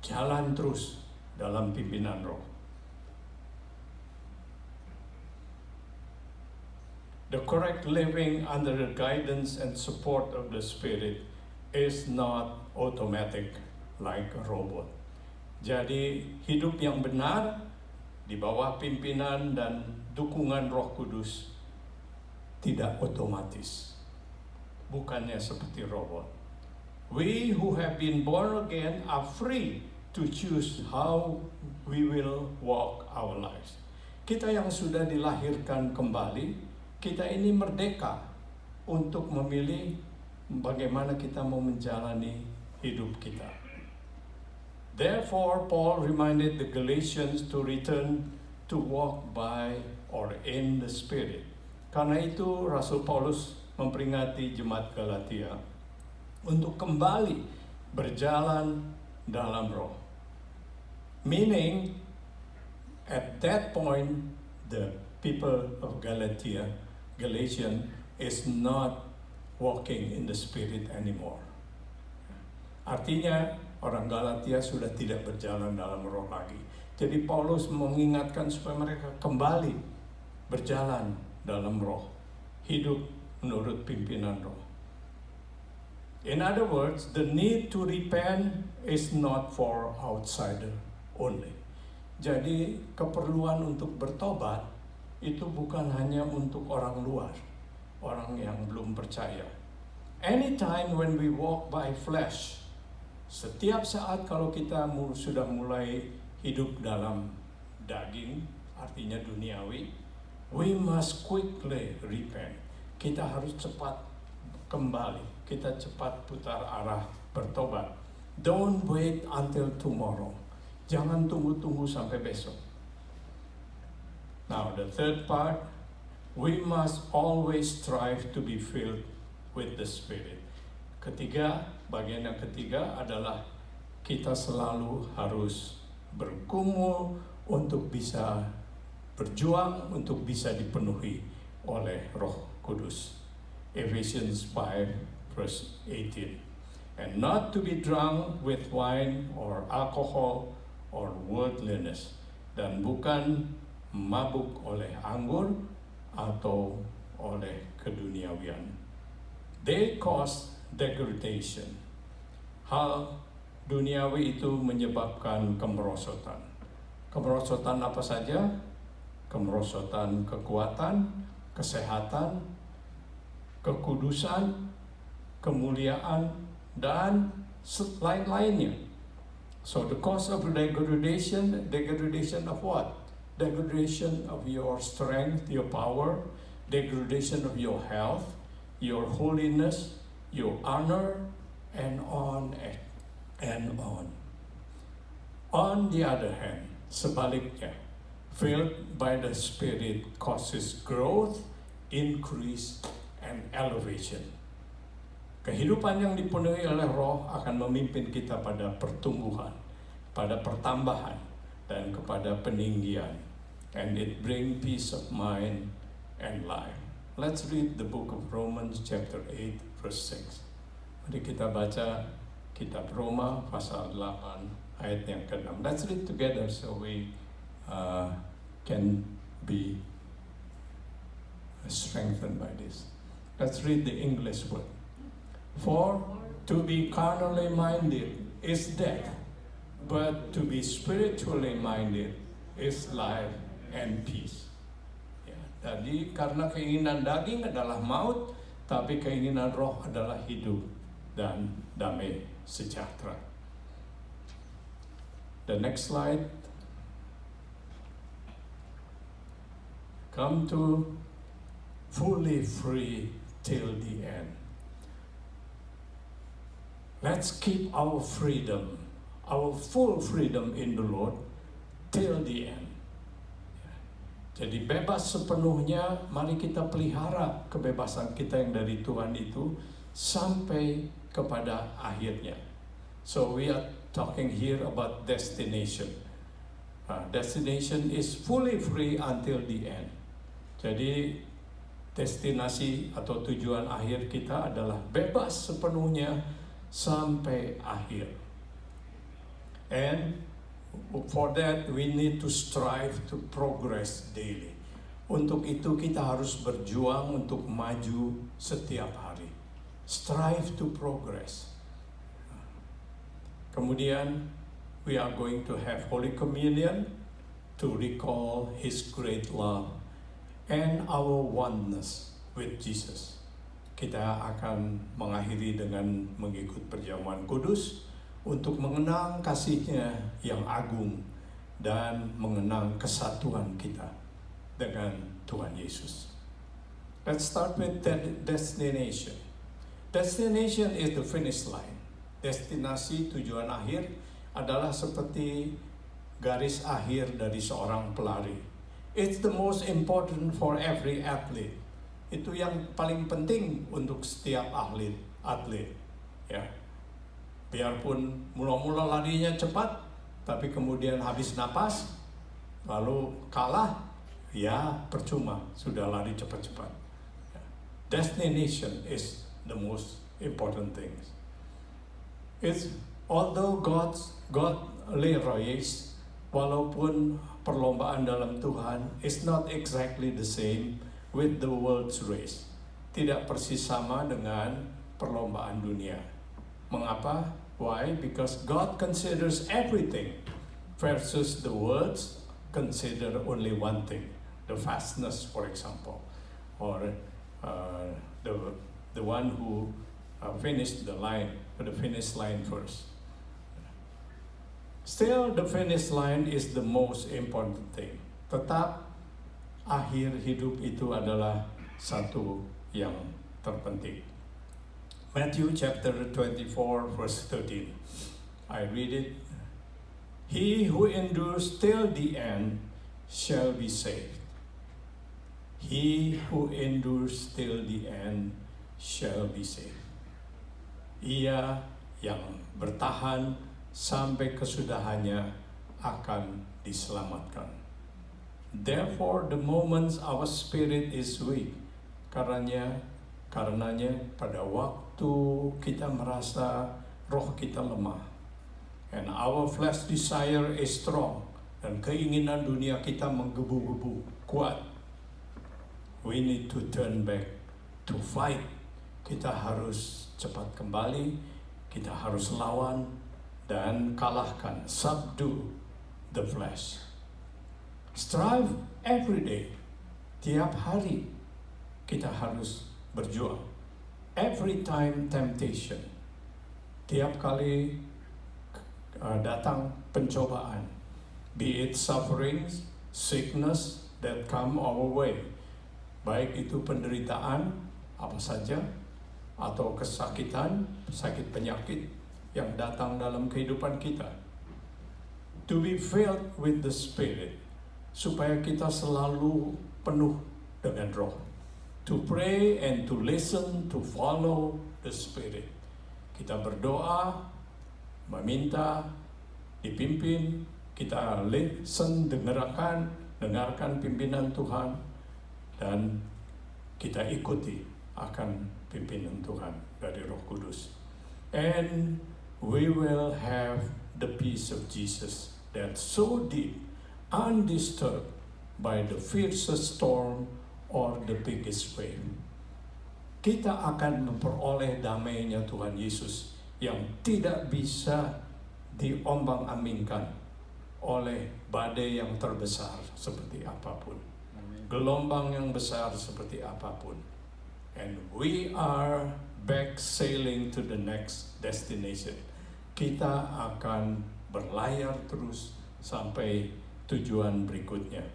jalan terus dalam pimpinan roh. The correct living under the guidance and support of the Spirit is not automatic like a robot. Jadi hidup yang benar di bawah pimpinan dan dukungan Roh Kudus tidak otomatis. Bukannya seperti robot. We who have been born again are free to choose how we will walk our lives. Kita yang sudah dilahirkan kembali, kita ini merdeka untuk memilih bagaimana kita mau menjalani hidup kita. Therefore, Paul reminded the Galatians to return to walk by or in the Spirit. Karena itu Rasul Paulus memperingati jemaat Galatia untuk kembali berjalan dalam roh. Meaning, at that point, the people of Galatian is not walking in the Spirit anymore. Artinya, orang Galatia sudah tidak berjalan dalam roh lagi. Jadi Paulus mengingatkan supaya mereka kembali berjalan dalam roh, hidup menurut pimpinan roh. In other words, the need to repent is not for outsider only. Jadi keperluan untuk bertobat itu bukan hanya untuk orang luar, orang yang belum percaya. Anytime when we walk by flesh, setiap saat kalau kita sudah mulai hidup dalam daging, artinya duniawi, we must quickly repent. Kita harus cepat kembali, kita cepat putar arah bertobat. Don't wait until tomorrow. Jangan tunggu-tunggu sampai besok. Now the third part, we must always strive to be filled with the Spirit. Bagian yang ketiga adalah kita selalu harus bergumul untuk bisa berjuang, untuk bisa dipenuhi oleh Roh Kudus. Ephesians 5 verse 18. And not to be drunk with wine or alcohol or worldliness. Dan bukan mabuk oleh anggur atau oleh keduniawian. They cause degradation. Hal duniawi itu menyebabkan kemerosotan. Kemerosotan apa saja? Kemerosotan kekuatan, kesehatan, kekudusan, kemuliaan, dan lain-lainnya. So the cause of degradation of what? Degradation of your strength, your power, degradation of your health, your holiness, your honor, and on and on. On the other hand, sebaliknya, filled by the Spirit causes growth, increase, and elevation. Kehidupan yang dipenuhi oleh Roh akan memimpin kita pada pertumbuhan, pada pertambahan, dan kepada peninggian. And it bring peace of mind and life. Let's read the book of Romans chapter 8 verse 6. Mari kita baca kitab Roma pasal 8 ayat yang ke-6. Let's read together so we can be strengthened by this. Let's read the English word. For to be carnally minded is death, but to be spiritually minded is life and peace. Ya, jadi karena keinginan daging adalah maut, tapi keinginan roh adalah hidup dan damai sejahtera. The next slide. Come to fully free till the end. Let's keep our freedom, our full freedom in the Lord till the end. Jadi bebas sepenuhnya, mari kita pelihara kebebasan kita yang dari Tuhan itu sampai kepada akhirnya. So we are talking here about destination. Destination is fully free until the end. Jadi destinasi atau tujuan akhir kita adalah bebas sepenuhnya sampai akhir. And for that we need to strive to progress daily. Untuk itu kita harus berjuang untuk maju setiap hari. Strive to progress. Kemudian we are going to have Holy Communion to recall His great love and our oneness with Jesus. Kita akan mengakhiri dengan mengikut perjamuan kudus untuk mengenang kasih-Nya yang agung dan mengenang kesatuan kita dengan Tuhan Yesus. Let's start with destination. Destination is the finish line. Destinasi, tujuan akhir, adalah seperti garis akhir dari seorang pelari. It's the most important for every athlete. Itu yang paling penting untuk setiap atlet. Ya. Biarpun mula-mula larinya cepat, tapi kemudian habis napas, lalu kalah, ya percuma, sudah lari cepat-cepat. Ya. Destination is the most important thing. Although godly race, walaupun perlombaan dalam Tuhan is not exactly the same with the world's race. Tidak persis sama dengan perlombaan dunia. Mengapa? Why? Because God considers everything versus the world's consider only one thing, the fastness, for example, or the one who finished the finish line first. Still, the finish line is the most important thing. Tetap, akhir hidup itu adalah satu yang terpenting. Matthew chapter 24 verse 13. I read it. He who endures till the end shall be saved. He who endures till the end shall be saved. Ia yang bertahan sampai kesudahannya akan diselamatkan. Therefore, the moments our spirit is weak, karenanya pada waktu kita merasa roh kita lemah, and our flesh desire is strong, dan keinginan dunia kita menggebu-gebu kuat, we need to turn back to fight. Kita harus cepat kembali, kita harus lawan dan kalahkan, subdue the flesh. Strive every day. Tiap hari kita harus berjuang. Every time temptation. Tiap kali datang pencobaan, be it sufferings, sickness that come our way. Baik itu penderitaan apa saja, atau kesakitan, sakit penyakit yang datang dalam kehidupan kita. To be filled with the Spirit, supaya kita selalu penuh dengan roh. To pray and to listen, to follow the Spirit. Kita berdoa, meminta, dipimpin, kita listen, dengarkan pimpinan Tuhan, dan kita ikuti akan pimpinan Tuhan dari Roh Kudus. And we will have the peace of Jesus that's so deep, undisturbed by the fiercest storm or the biggest wave. Kita akan memperoleh damainya Tuhan Yesus yang tidak bisa diombang-ambingkan oleh badai yang terbesar seperti apapun, gelombang yang besar seperti apapun. And we are back sailing to the next destination. Kita akan berlayar terus sampai tujuan berikutnya.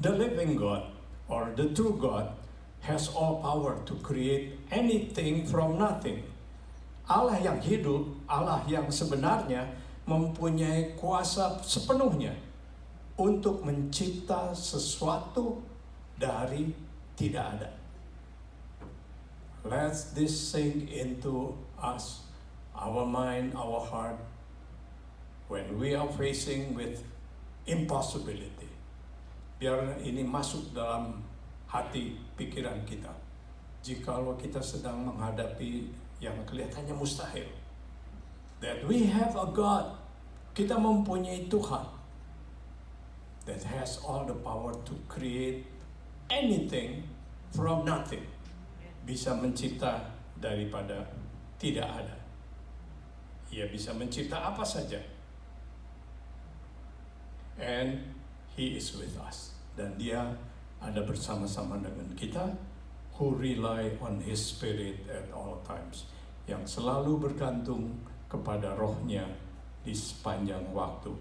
The living God, or the true God, has all power to create anything from nothing. Allah yang hidup, Allah yang sebenarnya mempunyai kuasa sepenuhnya untuk mencipta sesuatu dari tidak ada. Let this sink into us, our mind, our heart, when we are facing with impossibility. Biar ini masuk dalam hati pikiran kita. Jikalau kita sedang menghadapi yang kelihatannya mustahil, that we have a God, kita mempunyai Tuhan that has all the power to create anything from nothing. Bisa mencipta daripada tidak ada. Ia bisa mencipta apa saja. And He is with us. Dan Dia ada bersama-sama dengan kita, who rely on His Spirit at all times, yang selalu bergantung kepada rohnya di sepanjang waktu.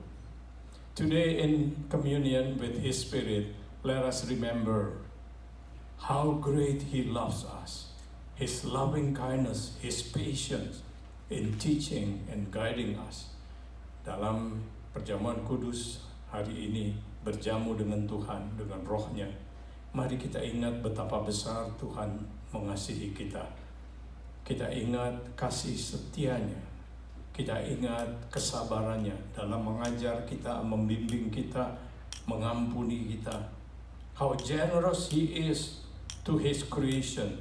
Today in communion with His Spirit, let us remember how great He loves us. His loving kindness, His patience in teaching and guiding us. Dalam perjamuan kudus hari ini, berjamu dengan Tuhan, dengan rohnya, mari kita ingat betapa besar Tuhan mengasihi kita. Kita ingat kasih setianya. Kita ingat kesabarannya dalam mengajar kita, membimbing kita, mengampuni kita. How generous He is to His creation.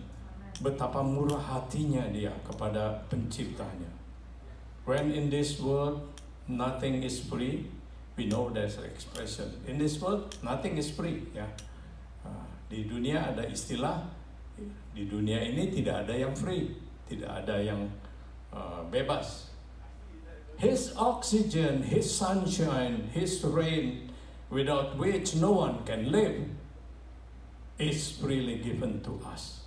Betapa murah hatinya Dia kepada penciptanya. When in this world nothing is free, we know there's an expression. In this world nothing is free. Ya, di dunia ada istilah, di dunia ini tidak ada yang free, tidak ada yang bebas. His oxygen, His sunshine, His rain, without which no one can live, is freely given to us.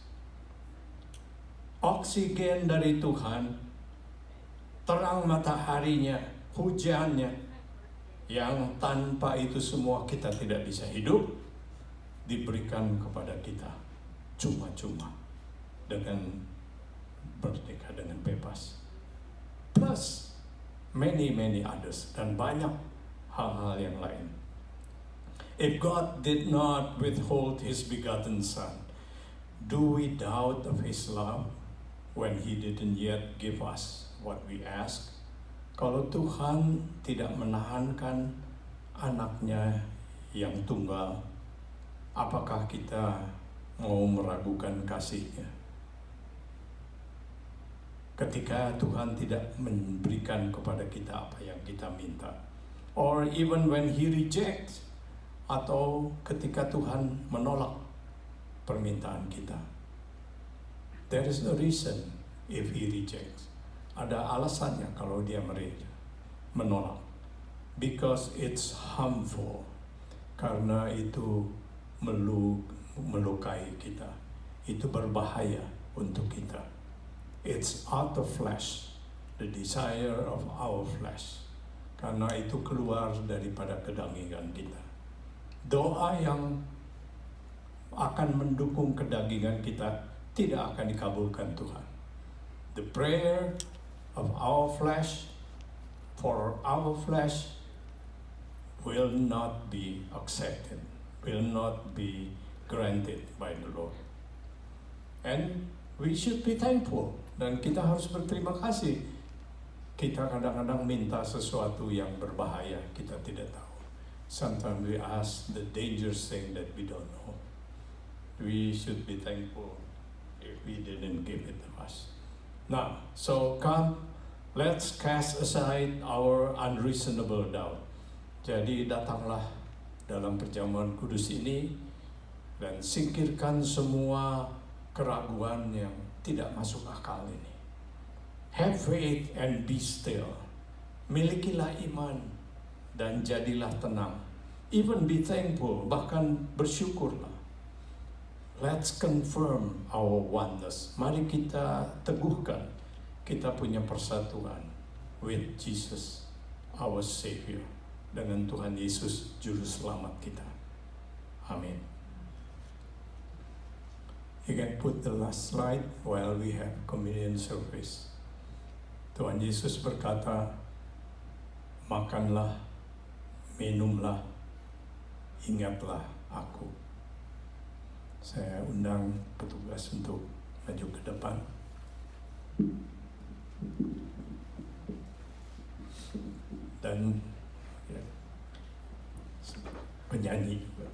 Oksigen dari Tuhan, terang mataharinya, hujannya, yang tanpa itu semua kita tidak bisa hidup, diberikan kepada kita cuma-cuma dengan merdeka, dengan bebas. Plus many others, dan banyak hal-hal yang lain. If God did not withhold His begotten Son, do we doubt of His love when He didn't yet give us what we ask? Kalau Tuhan tidak menahankan anaknya yang tunggal, apakah kita mau meragukan kasih-Nya? Ketika Tuhan tidak memberikan kepada kita apa yang kita minta, or even when He rejects, atau ketika Tuhan menolak permintaan kita. There is no reason if He rejects. Ada alasannya kalau Dia menolak. Because it's harmful. Karena itu melukai kita. Itu berbahaya untuk kita. It's out of flesh, the desire of our flesh. Karena itu keluar daripada kedagingan kita. Doa yang akan mendukung kedagingan kita tidak akan dikabulkan Tuhan. The prayer of our flesh, for our flesh, will not be accepted, will not be granted by the Lord. And we should be thankful. Dan kita harus berterima kasih. Kita kadang-kadang minta sesuatu yang berbahaya, kita tidak tahu. Sometimes we ask the dangerous thing that we don't know. We should be thankful if we didn't give it to us. Now, so come, let's cast aside our unreasonable doubt. Jadi datanglah dalam perjamuan kudus ini dan singkirkan semua keraguan yang tidak masuk akal ini. Have faith and be still. Milikilah iman dan jadilah tenang. Even be thankful, bahkan bersyukurlah. Let's confirm our oneness. Mari kita teguhkan kita punya persatuan with Jesus, our Savior, dengan Tuhan Yesus, Juru Selamat kita. Amin. You can put the last slide while we have communion service. Tuhan Yesus berkata, makanlah, minumlah, ingatlah aku. Saya undang petugas untuk maju ke depan. Dan ya, penyanyi juga.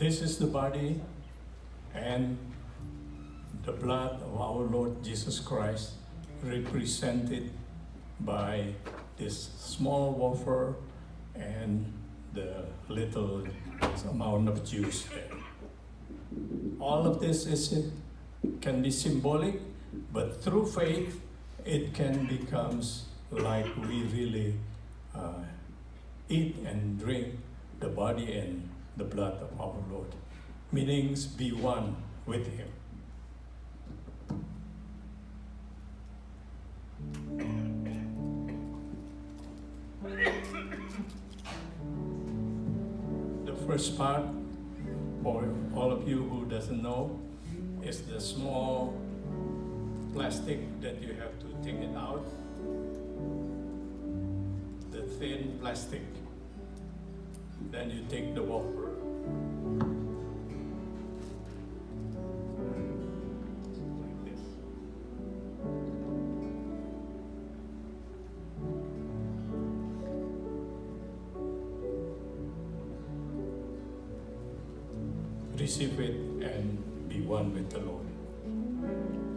This is the body and the blood of our Lord Jesus Christ, represented by this small wafer and the little amount of juice there. All of this can be symbolic, but through faith it can become like we really eat and drink the body and the blood of our Lord. Meanings be one with him. The first part, for all of you who doesn't know, is the small plastic that you have to take it out. The thin plastic. Then you take the wafer. Like this. Receive it and be one with the Lord.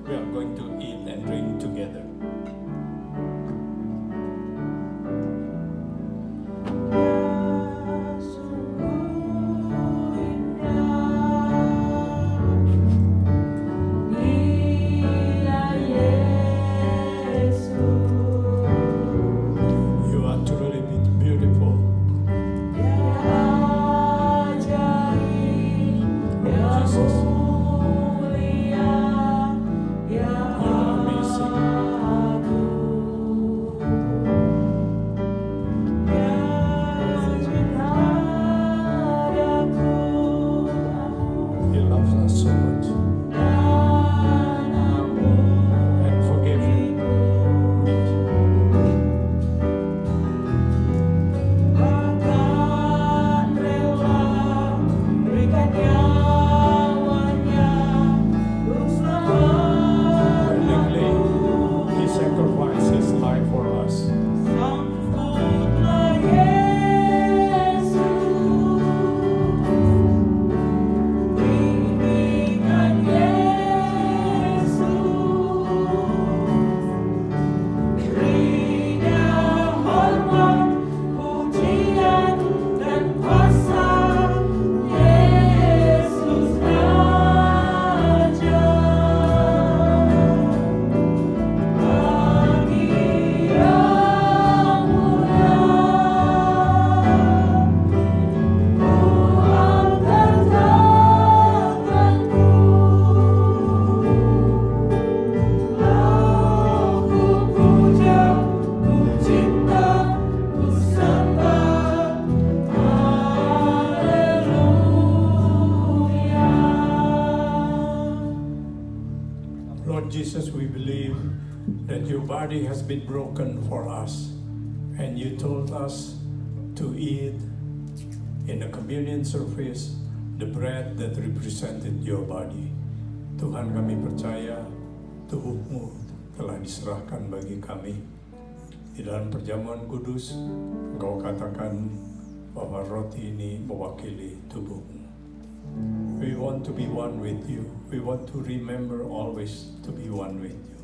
We are going to eat and drink together. You are truly beautiful. Jesus, you are amazing. He loves us so much. And forgive me. Willingly, he sacrificed his life for us. Lord Jesus, we believe that your body has been broken for us, and you told us to eat in the communion service the bread that represented your body. Tuhan, kami percaya tubuhmu telah diserahkan bagi kami. Di dalam perjamuan kudus, engkau katakan bahwa roti ini mewakili tubuhmu. We want to be one with you. We want to remember always to be one with you.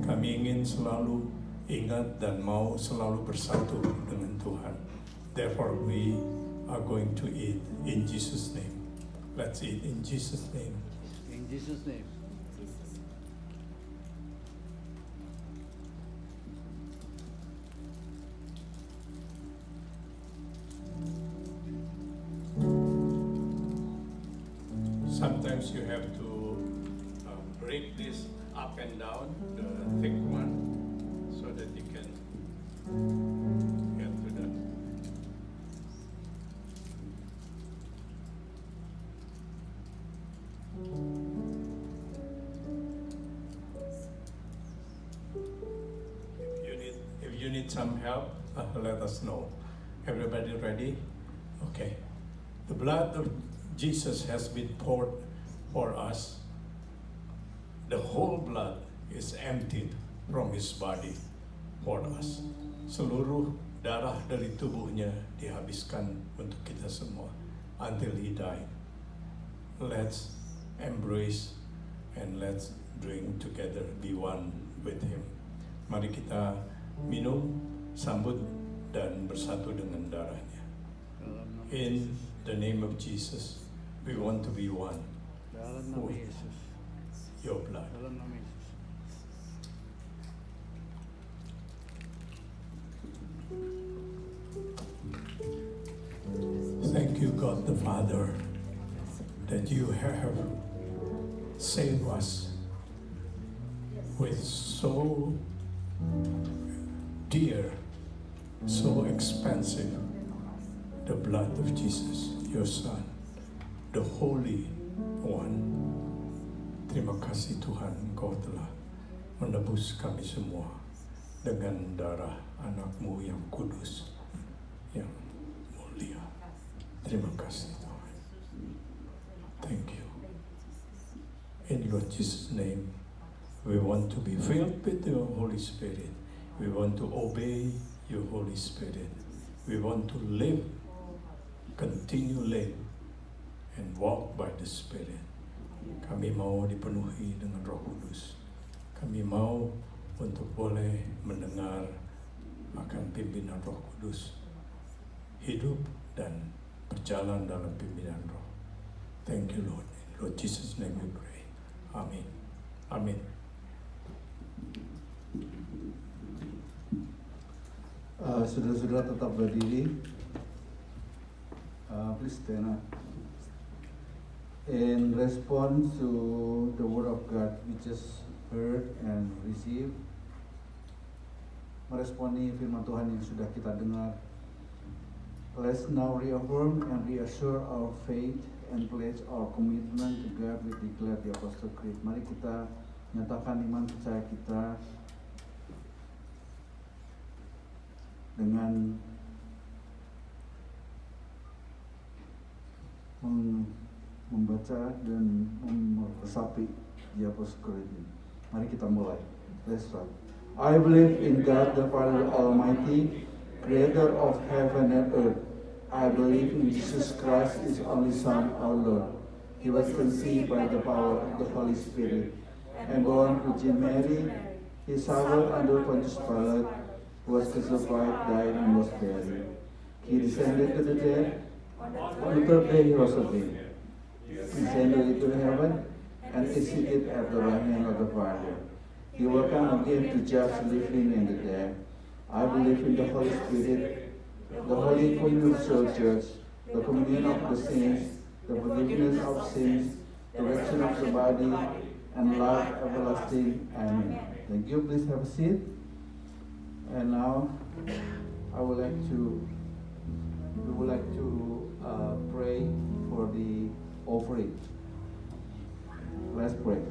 Kami ingin selalu ingat dan mau selalu bersatu dengan Tuhan. Therefore we are going to eat in Jesus' name. Let's eat in Jesus' name. In Jesus' name. Sometimes you have to break this up and down, the thick one, so that you can get to the. If you need some help, let us know. Everybody ready? Okay. The blood of Jesus has been poured for us. The whole blood is emptied from his body for us. Seluruh darah dari tubuhnya dihabiskan untuk kita semua until he died. Let's embrace and let's drink together, be one with him. Mari kita minum, sambut dan bersatu dengan darahnya. In the name of Jesus, we want to be one Dalam nama with Yesus. your blood. Dalam nama Yesus. God the Father, that you have saved us with so dear, so expensive, the blood of Jesus, your Son, the Holy One. Terima kasih Tuhan, Engkau telah menebus kami semua dengan darah anak-Mu yang kudus, yang mulia. Terima kasih Tuhan. Thank you. In Lord Jesus' name, we want to be filled with your Holy Spirit. We want to obey your Holy Spirit. We want to live, continue live, and walk by the Spirit. Kami mau dipenuhi dengan Roh Kudus. Kami mau untuk boleh mendengar akan pimpinan Roh Kudus, hidup dan berjalan dalam pimpinan Roh. Thank you Lord. In Lord Jesus' name we pray. Amin. Amin. Saudara-saudara tetap berdiri. Please stand up. In response to the word of God we just heard and received, meresponi firman Tuhan yang sudah kita dengar, let's now reaffirm and reassure our faith and pledge our commitment to God we declare the Apostle Creed. Mari kita nyatakan iman percaya kita dengan membaca dan meresapi di Apostle Creed ini. Mari kita mulai. Let's start. I believe in God the Father Almighty, creator of heaven and earth. I believe in Jesus Christ, His only Son, our Lord. He was conceived by the power of the Holy Spirit and born to Virgin Mary. He suffered under Pontius Pilate, was crucified, died, and was buried. He descended to the dead. On the third day he rose again. He ascended into heaven and is seated at the right hand of the Father. He will come again to judge the living and the dead. I believe in the Holy Spirit, the Holy Universal Church, the communion of the saints, the forgiveness of sins, the resurrection of the body, and life everlasting. Amen. Thank you. Please have a seat. And now, we would like to pray for the offering. Let's pray.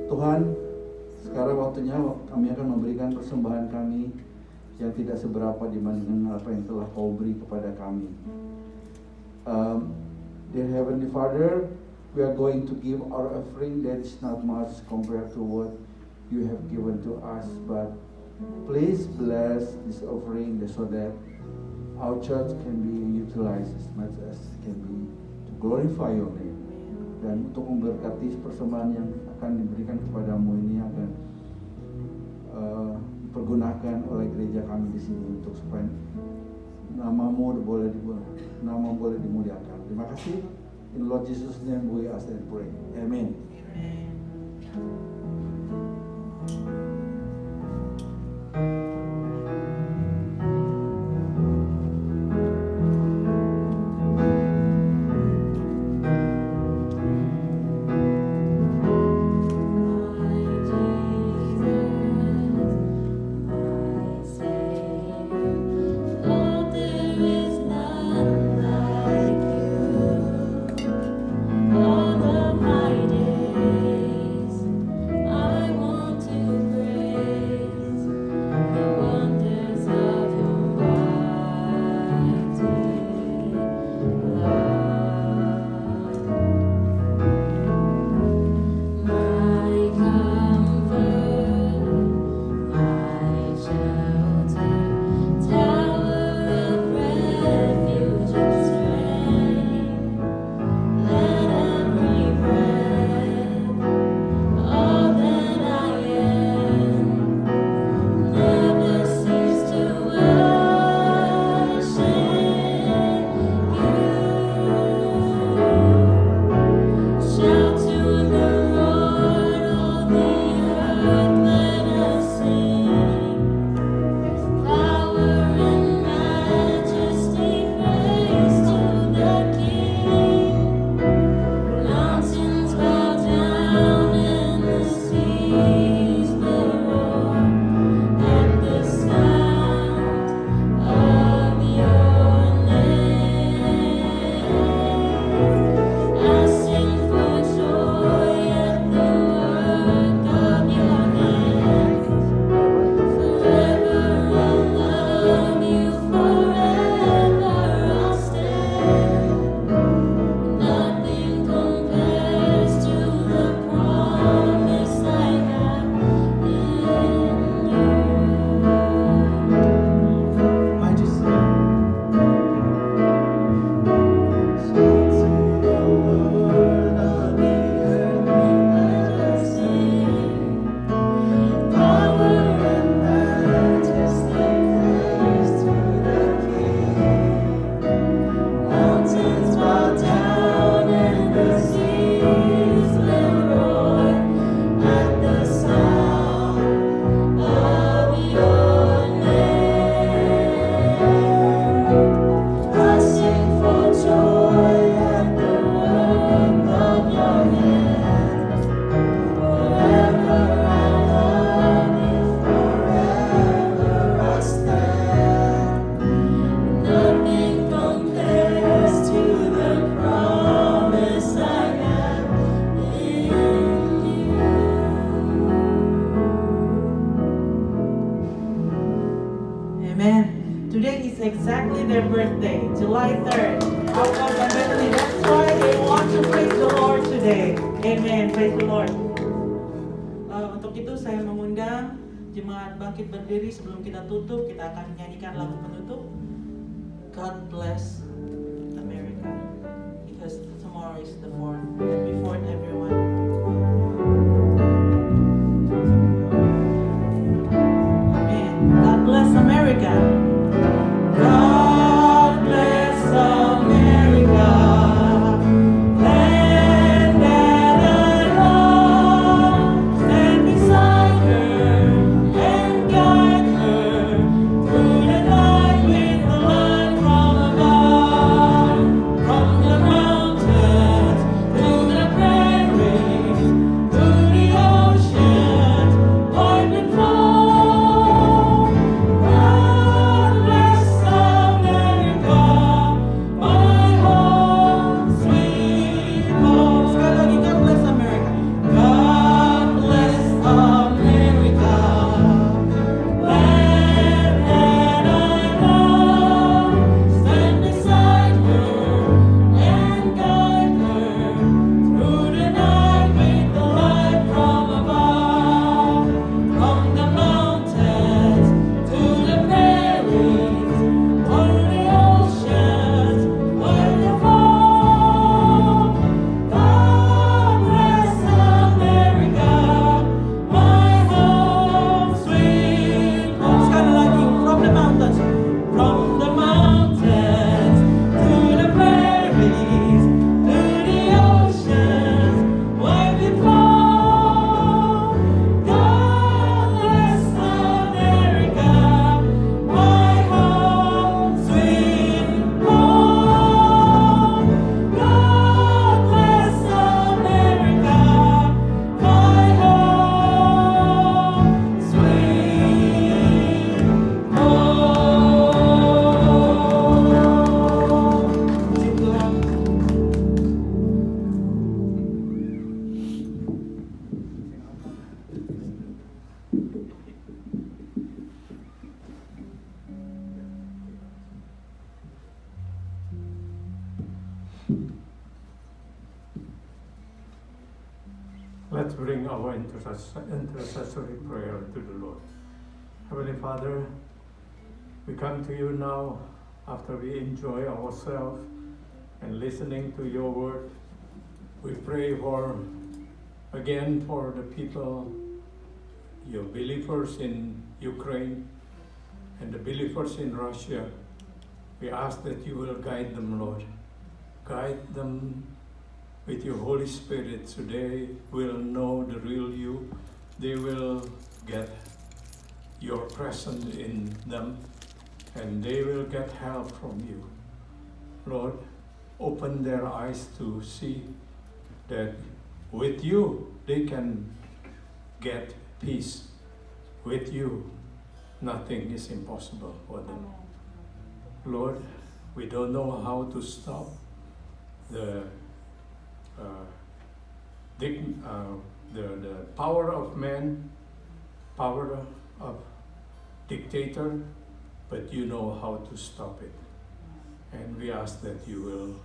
Tuhan, sekarang waktunya kami akan memberikan persembahan kami yang tidak seberapa dibandingkan apa yang telah Kau beri kepada kami. Dear Heavenly Father, we are going to give our offering that is not much compared to what You have given to us, but please bless this offering so that our church can be utilized as much as can be to glorify Your name. Dan untuk memberkati persembahan yang akan diberikan kepadamu ini akan dipergunakan oleh gereja kami di sini untuk supaya namamu boleh dimuliakan. Terima kasih. In Lord Jesus' name we ask and pray. Amen. All of my days, I want to Amen. Today is exactly their birthday, July 3rd. Alpha and Bethany. That's why they want to praise the Lord today. Amen. Praise the Lord. Untuk itu saya mengundang jemaat bangkit berdiri. Sebelum kita tutup, kita akan menyanyikan lagu penutup. God bless America. Because tomorrow is the 4th. Happy 4th, everyone. Amen. God bless America. God bless America. Land that I love. Stand beside her and guide her through the night with the light from above. From the mountains to the prairies, to the oceans, wide and far. God bless America, my home, sweet home. Sekali lagi, God bless America. God bless America, land that I love. Stand beside her and guide her through the night with the light from above. From the mountains to the prairies, over the oceans, wide and far. God bless America, my home, sweet home. Sekali lagi, from the mountains to the prairies, to the oceans, wide and far. God bless America, my home, sweet home. God bless America, my home, sweet home. Puji Tuhan. Let's bring our intercessory prayer to the Lord. Heavenly Father, we come to you now after we enjoy ourselves and listening to your word. We pray again for the people, your believers in Ukraine and the believers in Russia. We ask that you will guide them, Lord. Guide them with your Holy Spirit so they will know the real you. They will get your presence in them and they will get help from you. Lord, open their eyes to see that with you they can get peace. With you, nothing is impossible for them. Lord, we don't know how to stop the power of man, power of dictator, but you know how to stop it. And we ask that you will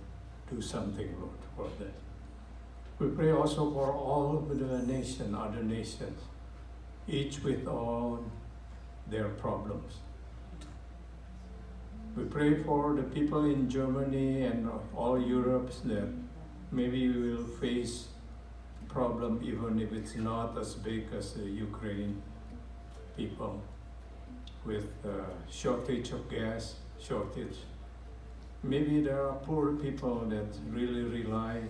do something, Lord, for that. We pray also for all of the other nations, each with all their problems. We pray for the people in Germany and all Europe that maybe we will face problem even if it's not as big as the Ukraine people with shortage of gas, shortage. Maybe there are poor people that really rely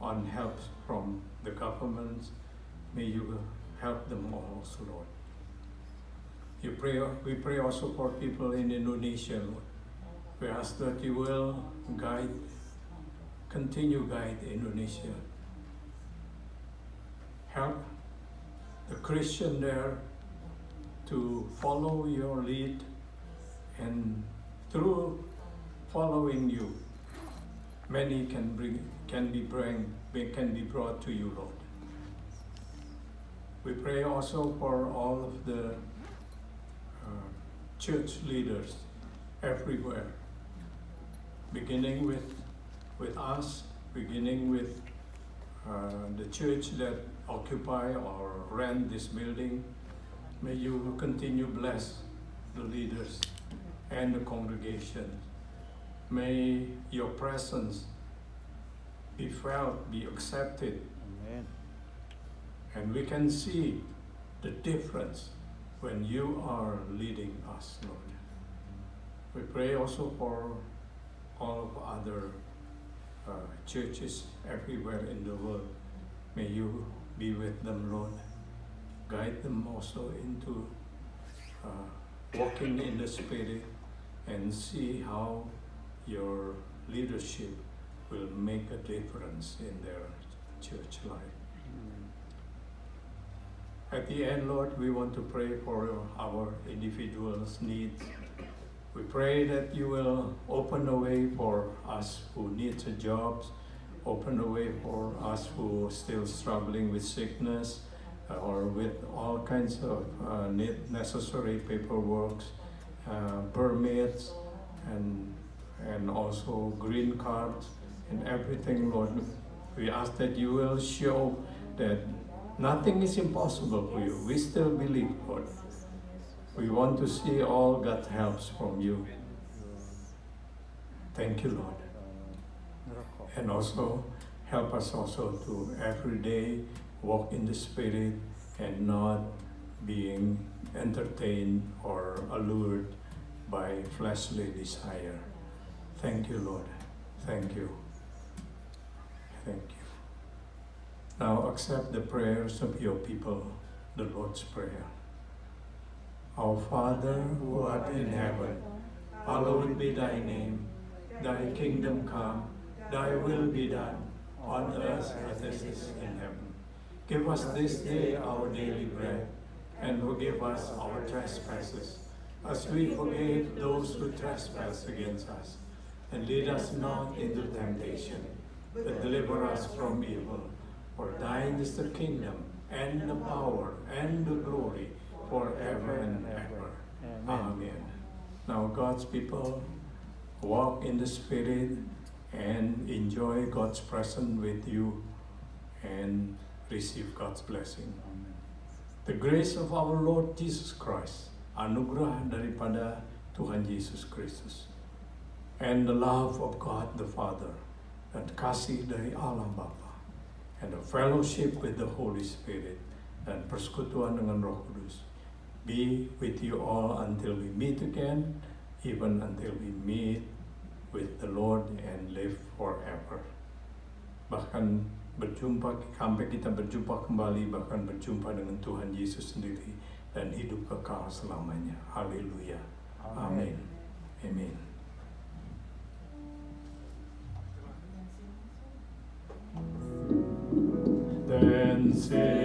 on help from the governments. May you help them also, Lord. We pray also for people in Indonesia, Lord. We ask that you will continue guide Indonesia. Help the Christian there to follow your lead, and through following you, many can be brought to you, Lord. We pray also for all of the church leaders everywhere, beginning with us, beginning with the church that occupy or rent this building. May you continue bless the leaders and the congregation. May your presence be felt, be accepted, Amen. and we can see the difference when you are leading us, Lord. We pray also for all of other churches everywhere in the world. May you be with them, Lord. Guide them also into walking in the Spirit, and see how your leadership will make a difference in their church life. At the end, Lord, we want to pray for our individuals' needs. We pray that you will open a way for us who need jobs, open a way for us who are still struggling with sickness or with all kinds of necessary paperwork, permits, and also green cards and everything, Lord. We ask that you will show that nothing is impossible for you. We still believe, Lord. We want to see all God's helps from you. Thank you, Lord. And also help us also to every day walk in the Spirit and not being entertained or allured by fleshly desire. Thank you, Lord. Thank you. Thank you. Now accept the prayers of your people, the Lord's Prayer. Our Father, who art in heaven, hallowed be thy name. Thy kingdom come, thy will be done, on earth as it is in heaven. Give us this day our daily bread, and forgive us our trespasses, as we forgive those who trespass against us. And lead us not into temptation, but deliver us from evil. For thine is the kingdom, and the power, and the glory, forever and ever. Amen. Now God's people, walk in the Spirit and enjoy God's presence with you and receive God's blessing. The grace of our Lord Jesus Christ, anugerah daripada Tuhan Yesus Kristus, and the love of God the Father, dan kasih dari Allah Bapa, and the fellowship with the Holy Spirit, dan persekutuan dengan Roh Kudus, be with you all until we meet again, even until we meet with the Lord and live forever. Bahkan berjumpa, sampai kita berjumpa kembali, bahkan berjumpa dengan Tuhan Yesus sendiri dan hidup kekal selamanya. Haleluya. Amin. Amin. Then say